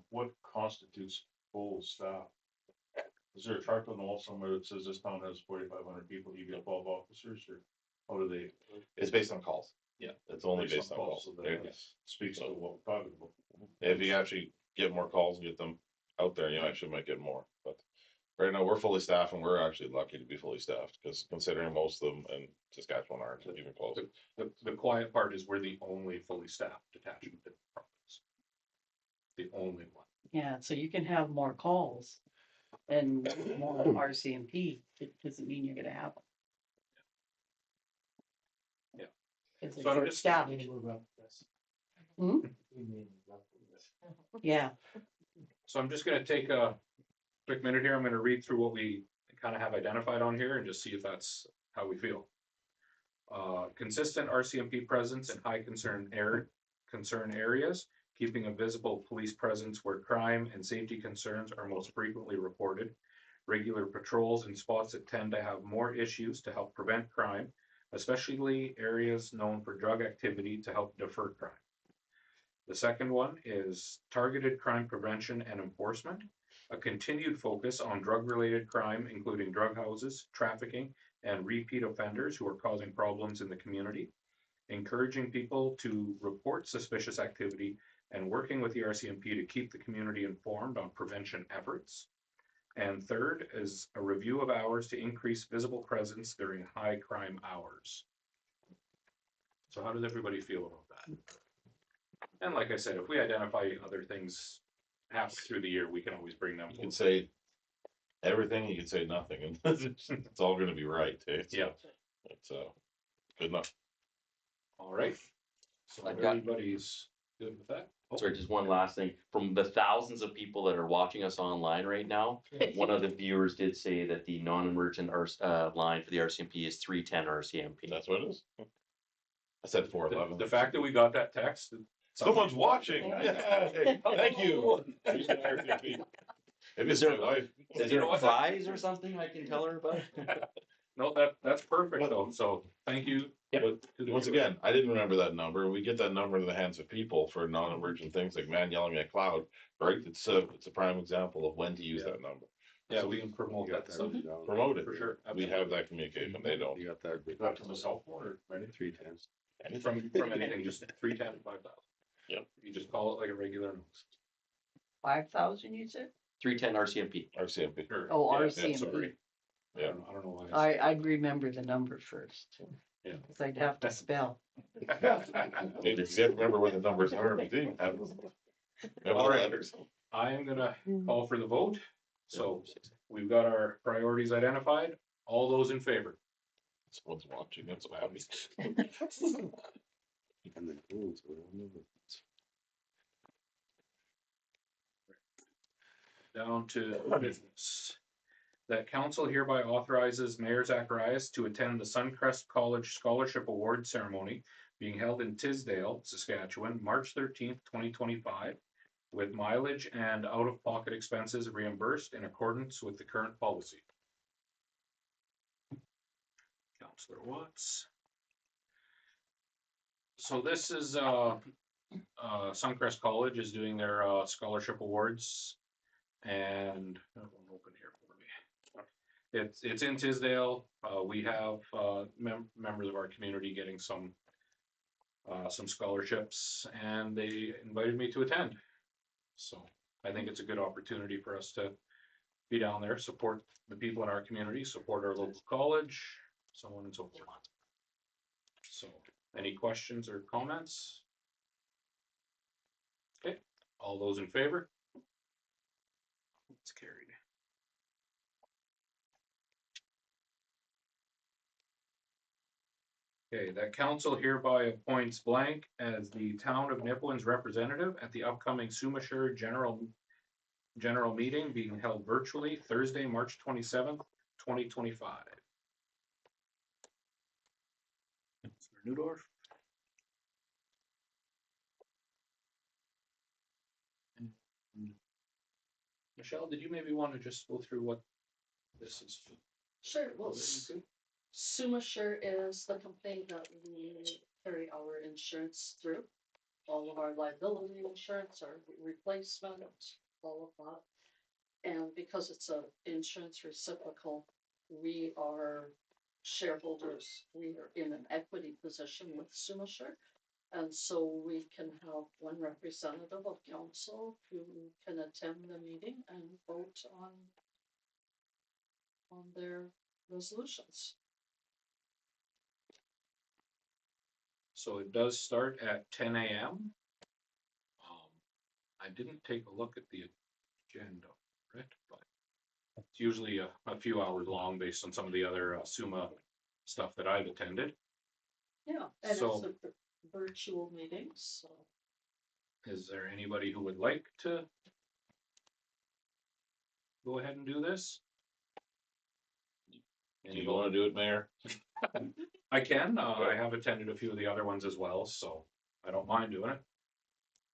what constitutes full staff? Is there a chart on the wall somewhere that says this town has 4,500 people, you get 12 officers, or how do they? It's based on calls. Yeah, it's only based on calls. So There- that speaks to what we're talking about. If you actually get more calls and get them out there, you actually might get more, but right now we're fully staffed and we're actually lucky to be fully staffed, because considering most of them in Saskatchewan aren't even close. The quiet part is we're the only fully staffed detachment in the province. The only one. Yeah, so you can have more calls and more RCMP. It doesn't mean you're gonna have them. Yeah. It's So I'm short just- staff. We move up this. Hmm? We may move up this. Yeah, So I'm just gonna take a quick minute here. I'm gonna read through what we kind of have identified on here and just see if that's how we feel. Consistent RCMP presence in high concern areas, keeping a visible police presence where crime and safety concerns are most frequently reported. Regular patrols in spots that tend to have more issues to help prevent crime, especially areas known for drug activity to help defer crime. The second one is targeted crime prevention and enforcement, a continued focus on drug-related crime, including drug houses, trafficking, and repeat offenders who are causing problems in the community, encouraging people to report suspicious activity, and working with the RCMP to keep the community informed on prevention efforts. And third is a review of hours to increase visible presence during high crime hours. So how does everybody feel about that? And like I said, if we identify other things halfway through the year, we can always bring them. You can say everything, you can say nothing, and it's all gonna be right, eh? So Yeah. It's, good enough. All right. So I got- everybody's good with that? Sorry, just one last thing. From the thousands of people that are watching us online right now, one of the viewers did say that the non-emergent line for the RCMP is 310 RCMP. That's what it is. I said 411. The fact that we got that text. Someone's watching. Yay. Thank you. Maybe it's my wife. Is there a prize or something I can tell her about? No, that's perfect though. So thank you. Yep. Once again, I didn't remember that number. We get that number in the hands of people for non-emergent things like man yelling at cloud, right? It's a prime example of when to use that number. Yeah, we can promote that stuff. Promote it. For sure. We have that communication. They don't. You got that. Not to the cell phone or anything. 310s. From anything, just 310, 5,000. Yep. You just call it like a regular notice. 5,000, you said? 310 RCMP. RCMP. Or- Oh, yeah, RCMP. sorry. Yeah. I don't know why. I'd remember the number first. Yeah. Cause I'd have to spell. Maybe you have to remember what the numbers are. We didn't have them. Have All the right. letters. I am gonna call for the vote. So we've got our priorities identified. All those in favor? Someone's watching. That's what happens. And then, ooh, so we don't know. Down to business. That council hereby authorizes Mayor Zacharias to attend the Suncrest College Scholarship Award Ceremony being held in Tisdale, Saskatchewan, March 13th, 2025, with mileage and out-of-pocket expenses reimbursed in accordance with the current policy. Councillor Watts. So this is, Suncrest College is doing their, scholarship awards. And, I have one open here for me. It's in Tisdale. We have, members of our community getting some scholarships, and they invited me to attend. So I think it's a good opportunity for us to be down there, support the people in our community, support our local college, so on and so forth. So, any questions or comments? Okay, all those in favor? It's carried. Okay, that council hereby appoints blank as the town of Nipawin's representative at the upcoming Sumisher general meeting being held virtually Thursday, March 27th, 2025. Councilor Newdorf. Michelle, did you maybe want to just go through what this is? Sure, well, Sumisher is the company that we carry our insurance through. All of our liability insurance, our replacement, all of that. And because it's a insurance reciprocal, we are shareholders, we are in an equity position with Sumisher. And so we can have one representative of council who can attend the meeting and vote on their resolutions. So it does start at 10 a.m. I didn't take a look at the agenda, right? But it's usually a few hours long based on some of the other SUMA stuff that I've attended. Yeah, and it's So- a virtual meeting, so. Is there anybody who would like to go ahead and do this? Do you wanna do it, Mayor? I can, I have attended a few of the other ones as well, so I don't mind doing it.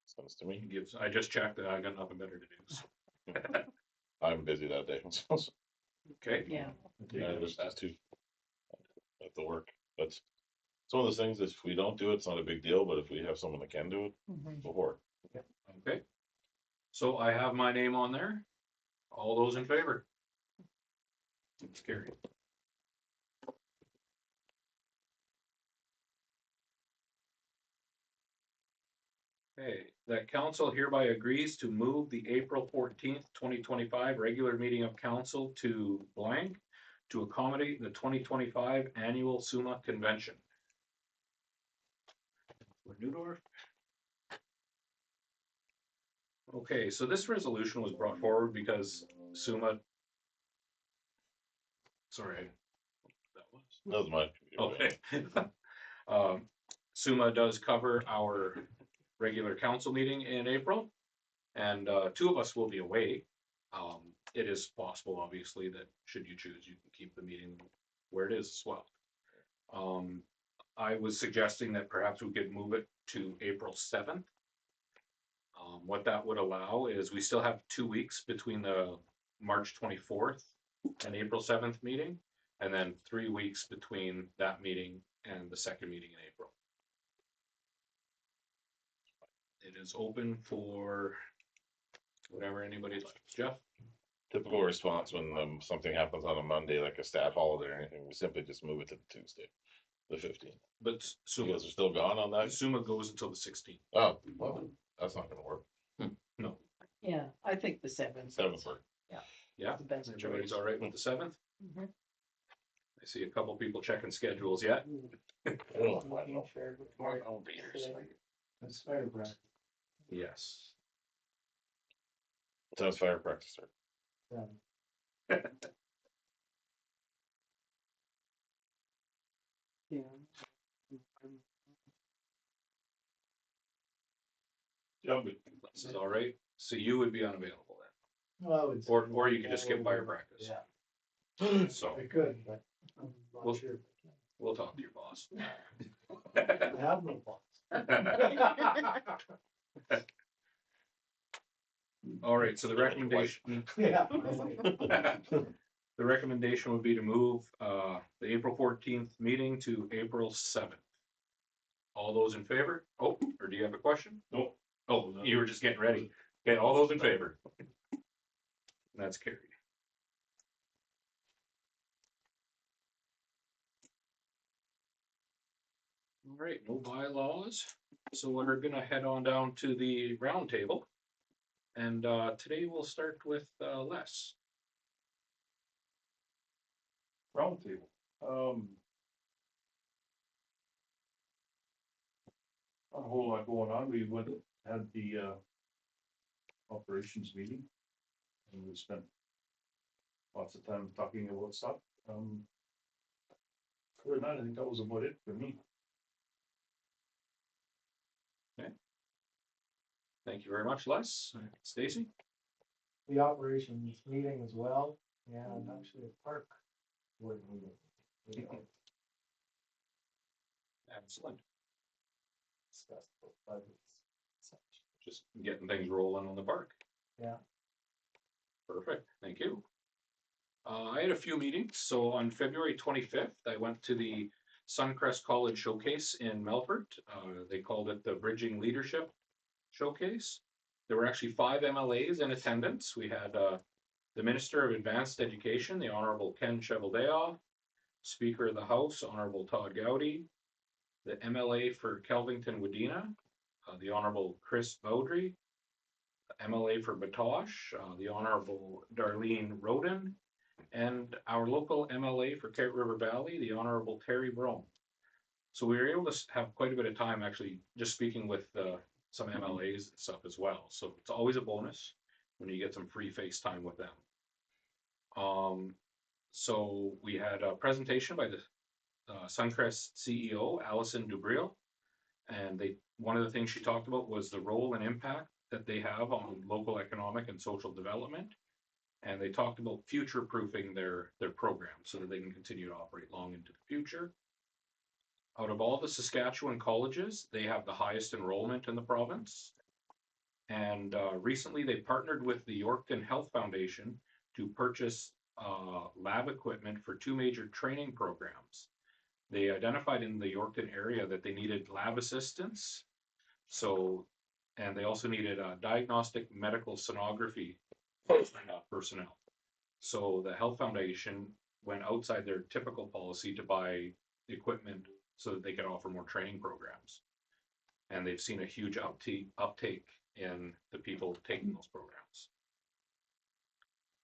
Sounds to me. I just checked that I got nothing better to do, so. I'm busy that day. Okay. Yeah. Yeah, that's too. At the work, that's, it's one of those things, if we don't do it, it's not a big deal, but if we have someone that can do it, before. Okay. So I have my name on there. All those in favor? It's carried. Okay, that council hereby agrees to move the April 14th, 2025 regular meeting of council to blank to accommodate the 2025 annual SUMA convention. Newdorf. Okay, so this resolution was brought forward because SUMA. Sorry. That was. That was my. Okay. SUMA does cover our regular council meeting in April, and two of us will be away. It is possible, obviously, that should you choose, you can keep the meeting where it is as well. I was suggesting that perhaps we could move it to April 7th. What that would allow is we still have 2 weeks between the March 24th and April 7th meeting, and then 3 weeks between that meeting and the second meeting in April. It is open for whatever anybody likes. Jeff? Typical response when something happens on a Monday, like a staff holiday or anything, we simply just move it to the Tuesday, the 15th. But You SUMA, guys are still gone on that? SUMA goes until the 16th. Oh, well, that's not gonna work. No. Yeah, I think the 7th. 7th work. Yeah, The best everybody's choice. all right with the 7th? Mhm. I see a couple people checking schedules yet. Oh, I don't know. That's fire practice. Yes. What time's fire practice start? Yeah. Yeah, but This is all right. So you would be unavailable then, Well, it's. or you could just skip fire practice. Yeah, So I could, but I'm Well- not sure. we'll talk to your boss. I have no boss. All right, so the recommendation, Yeah. the recommendation would be to move the April 14th meeting to April 7th. All those in favor? Oh, or do you have a question? no, Oh, you were just getting ready. Okay, all those in favor? That's carried. All right, no bylaws. So we're gonna head on down to the round table. And today we'll start with Les. roundtable. Not a whole lot going on. We went, had the operations meeting. And we spent lots of time talking about stuff. Other than that, I think that was about it for me. Thank you very much, Les. Stacy? The operations meeting as well, and actually a park board meeting. You know, Excellent. discuss the budgets. such. Just getting things rolling on the park. Yeah. Perfect, thank you. I had a few meetings, so on February 25th, I went to the Suncrest College Showcase in Melfort. They called it the Bridging Leadership Showcase. There were actually 5 MLAs in attendance. We had the Minister of Advanced Education, the Honorable Ken Cheveldayoff, Speaker of the House, Honorable Todd Gowdy, the MLA for Kelvington Wadena, the Honorable Chris Baudry, the MLA for Batoche, the Honorable Darlene Roden, and our local MLA for Carrot River Valley, the Honorable Terry Brome. So we were able to have quite a bit of time actually just speaking with some MLAs and stuff as well. So it's always a bonus when you get some free FaceTime with them. So we had a presentation by the Suncrest CEO, Allison Dubril. And one of the things she talked about was the role and impact that they have on local economic and social development. And they talked about future-proofing their program so that they can continue to operate long into the future. Out of all the Saskatchewan colleges, they have the highest enrollment in the province. And recently they partnered with the Yorkton Health Foundation to purchase lab equipment for 2 major training programs. They identified in the Yorkton area that they needed lab assistance. So, and they also needed diagnostic medical sonography personnel. So the Health Foundation went outside their typical policy to buy equipment so that they could offer more training programs. And they've seen a huge uptake in the people taking those programs.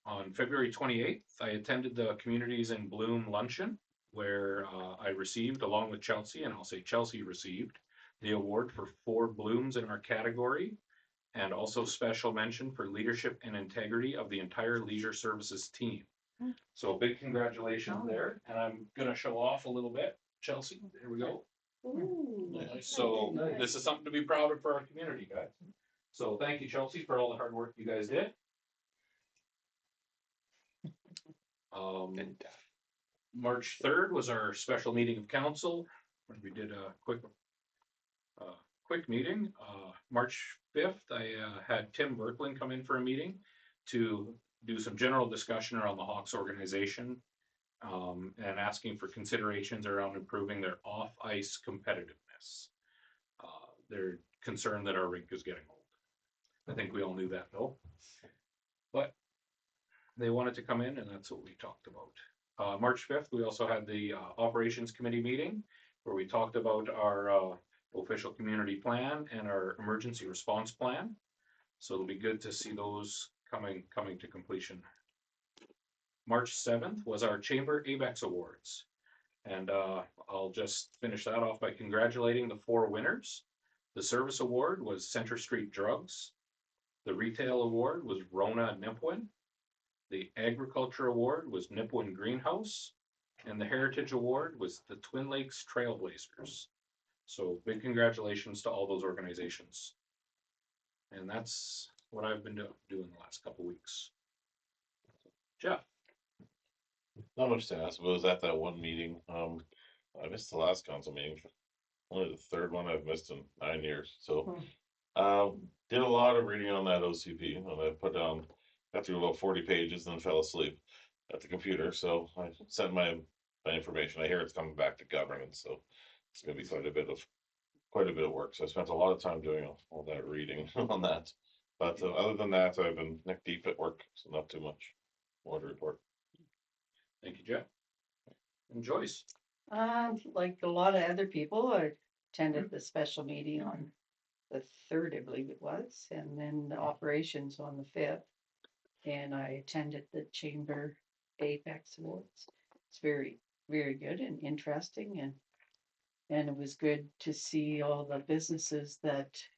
On February 28th, I attended the Communities in Bloom luncheon, where I received, along with Chelsea, and I'll say Chelsea received, the award for 4 blooms in our category, and also special mention for leadership and integrity of the entire leisure services team. So big congratulations there, and I'm gonna show off a little bit. Chelsea, there we go. So this is something to be proud of for our community, guys. So thank you, Chelsea, for all the hard work you guys did. March 3rd was our special meeting of council, when we did a quick meeting. March 5th, I had Tim Berkland come in for a meeting to do some general discussion around the Hawks organization, and asking for considerations around improving their off-ice competitiveness. They're concerned that our rink is getting old. I think we all knew that though. But they wanted to come in, and that's what we talked about. March 5th, we also had the operations committee meeting where we talked about our official community plan and our emergency response plan. So it'll be good to see those coming to completion. March 7th was our Chamber ABEX Awards. And I'll just finish that off by congratulating the 4 winners. The Service Award was Center Street Drugs. The Retail Award was Rona Nipawin. The Agriculture Award was Nipawin Greenhouse. And the Heritage Award was the Twin Lakes Trailblazers. So big congratulations to all those organizations. And that's what I've been doing the last couple weeks. Jeff. Not much to ask, but I was at that one meeting. I missed the last council meeting. Only the 3rd one I've missed in 9 years. So, did a lot of reading on that OCP, and I got through about 40 pages, then fell asleep at the computer. So I sent my information. I hear it's coming back to governance, so it's going to be quite a bit of work. So I spent a lot of time doing all that reading on that. But other than that, I've been neck deep at work, so not too much more to report. Thank you, Jeff. And Joyce. Like a lot of other people, I attended the special meeting on the 3rd, I believe it was, and then the operations on the 5th. And I attended the Chamber ABEX Awards. It's very, very good and interesting, and it was good to see all the businesses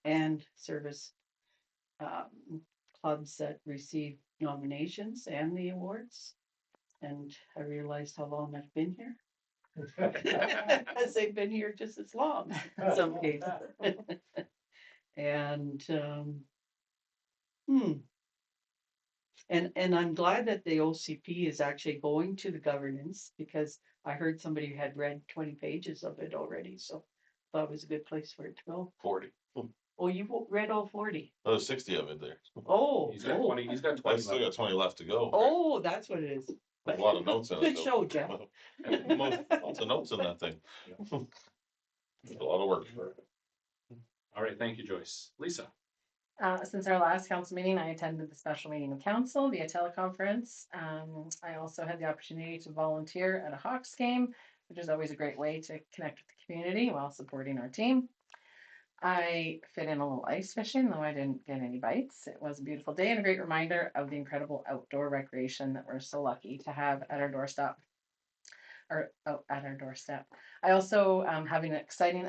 and service clubs that received nominations and the awards. And I realized how long I've been here. Because they've been here just as long in some cases. And and I'm glad that the OCP is actually going to the governance, because I heard somebody had read 20 pages of it already, so thought it was a good place for it to go. 40. Oh, you read all 40? Oh, 60 of it there. Oh, He's got 20. He's got I 20. still got 20 left to go. oh, that's what it is. A lot of notes in it. Good though. show, Jeff. Lots of notes in that thing. A lot of work for it. All right, thank you, Joyce. Lisa. Since our last council meeting, I attended the special meeting of council via teleconference. I also had the opportunity to volunteer at a Hawks game, which is always a great way to connect with the community while supporting our team. I fit in a little ice fishing, though I didn't get any bites. It was a beautiful day and a great reminder of the incredible outdoor recreation that we're so lucky to have at our doorstep. I also having an exciting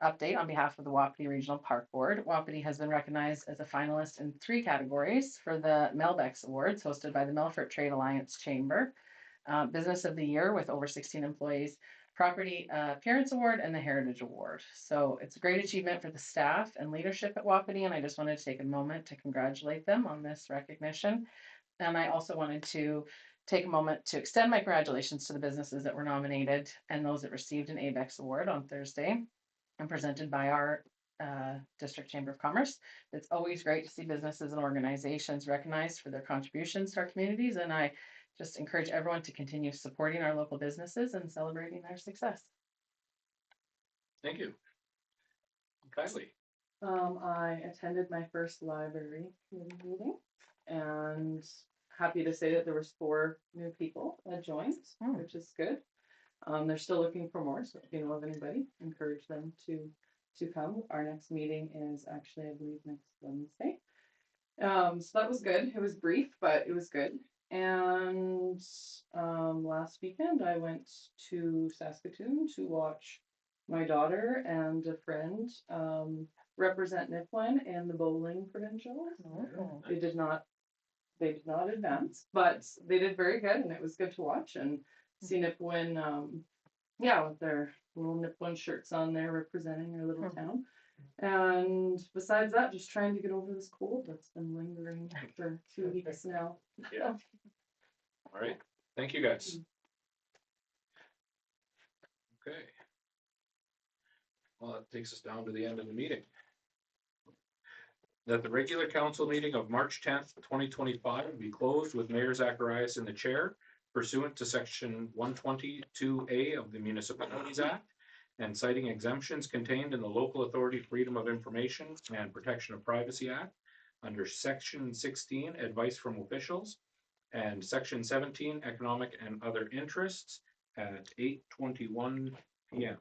update on behalf of the Wapiti Regional Park Board. Wapiti has been recognized as a finalist in 3 categories for the Melbex Awards hosted by the Melfort Trade Alliance Chamber, Business of the Year with over 16 employees, Property Appearance Award, and the Heritage Award. So it's a great achievement for the staff and leadership at Wapiti, and I just wanted to take a moment to congratulate them on this recognition. And I also wanted to take a moment to extend my congratulations to the businesses that were nominated and those that received an ABEX Award on Thursday and presented by our District Chamber of Commerce. It's always great to see businesses and organizations recognized for their contributions to our communities, and I just encourage everyone to continue supporting our local businesses and celebrating their success. Thank you. Kylie. I attended my first library committee meeting, and happy to say that there was 4 new people that joined, which is good. They're still looking for more, so if you know of anybody, encourage them to come. Our next meeting is actually, I believe, next Wednesday. So that was good. It was brief, but it was good. And last weekend I went to Saskatoon to watch my daughter and a friend represent Nipawin in the bowling provincials. They did not advance, but they did very good, and it was good to watch and see Nipawin, with their little Nipawin shirts on there representing their little town. And besides that, just trying to get over this cold that's been lingering for 2 weeks now. Yeah. All right, thank you guys. Okay. Well, that takes us down to the end of the meeting. That the regular council meeting of March 10th, 2025 be closed with Mayor Zacharias in the chair pursuant to section 122A of the Municipalities Act and citing exemptions contained in the Local Authority Freedom of Information and Protection of Privacy Act under section 16, advice from officials, and section 17, economic and other interests at 8:21 p.m.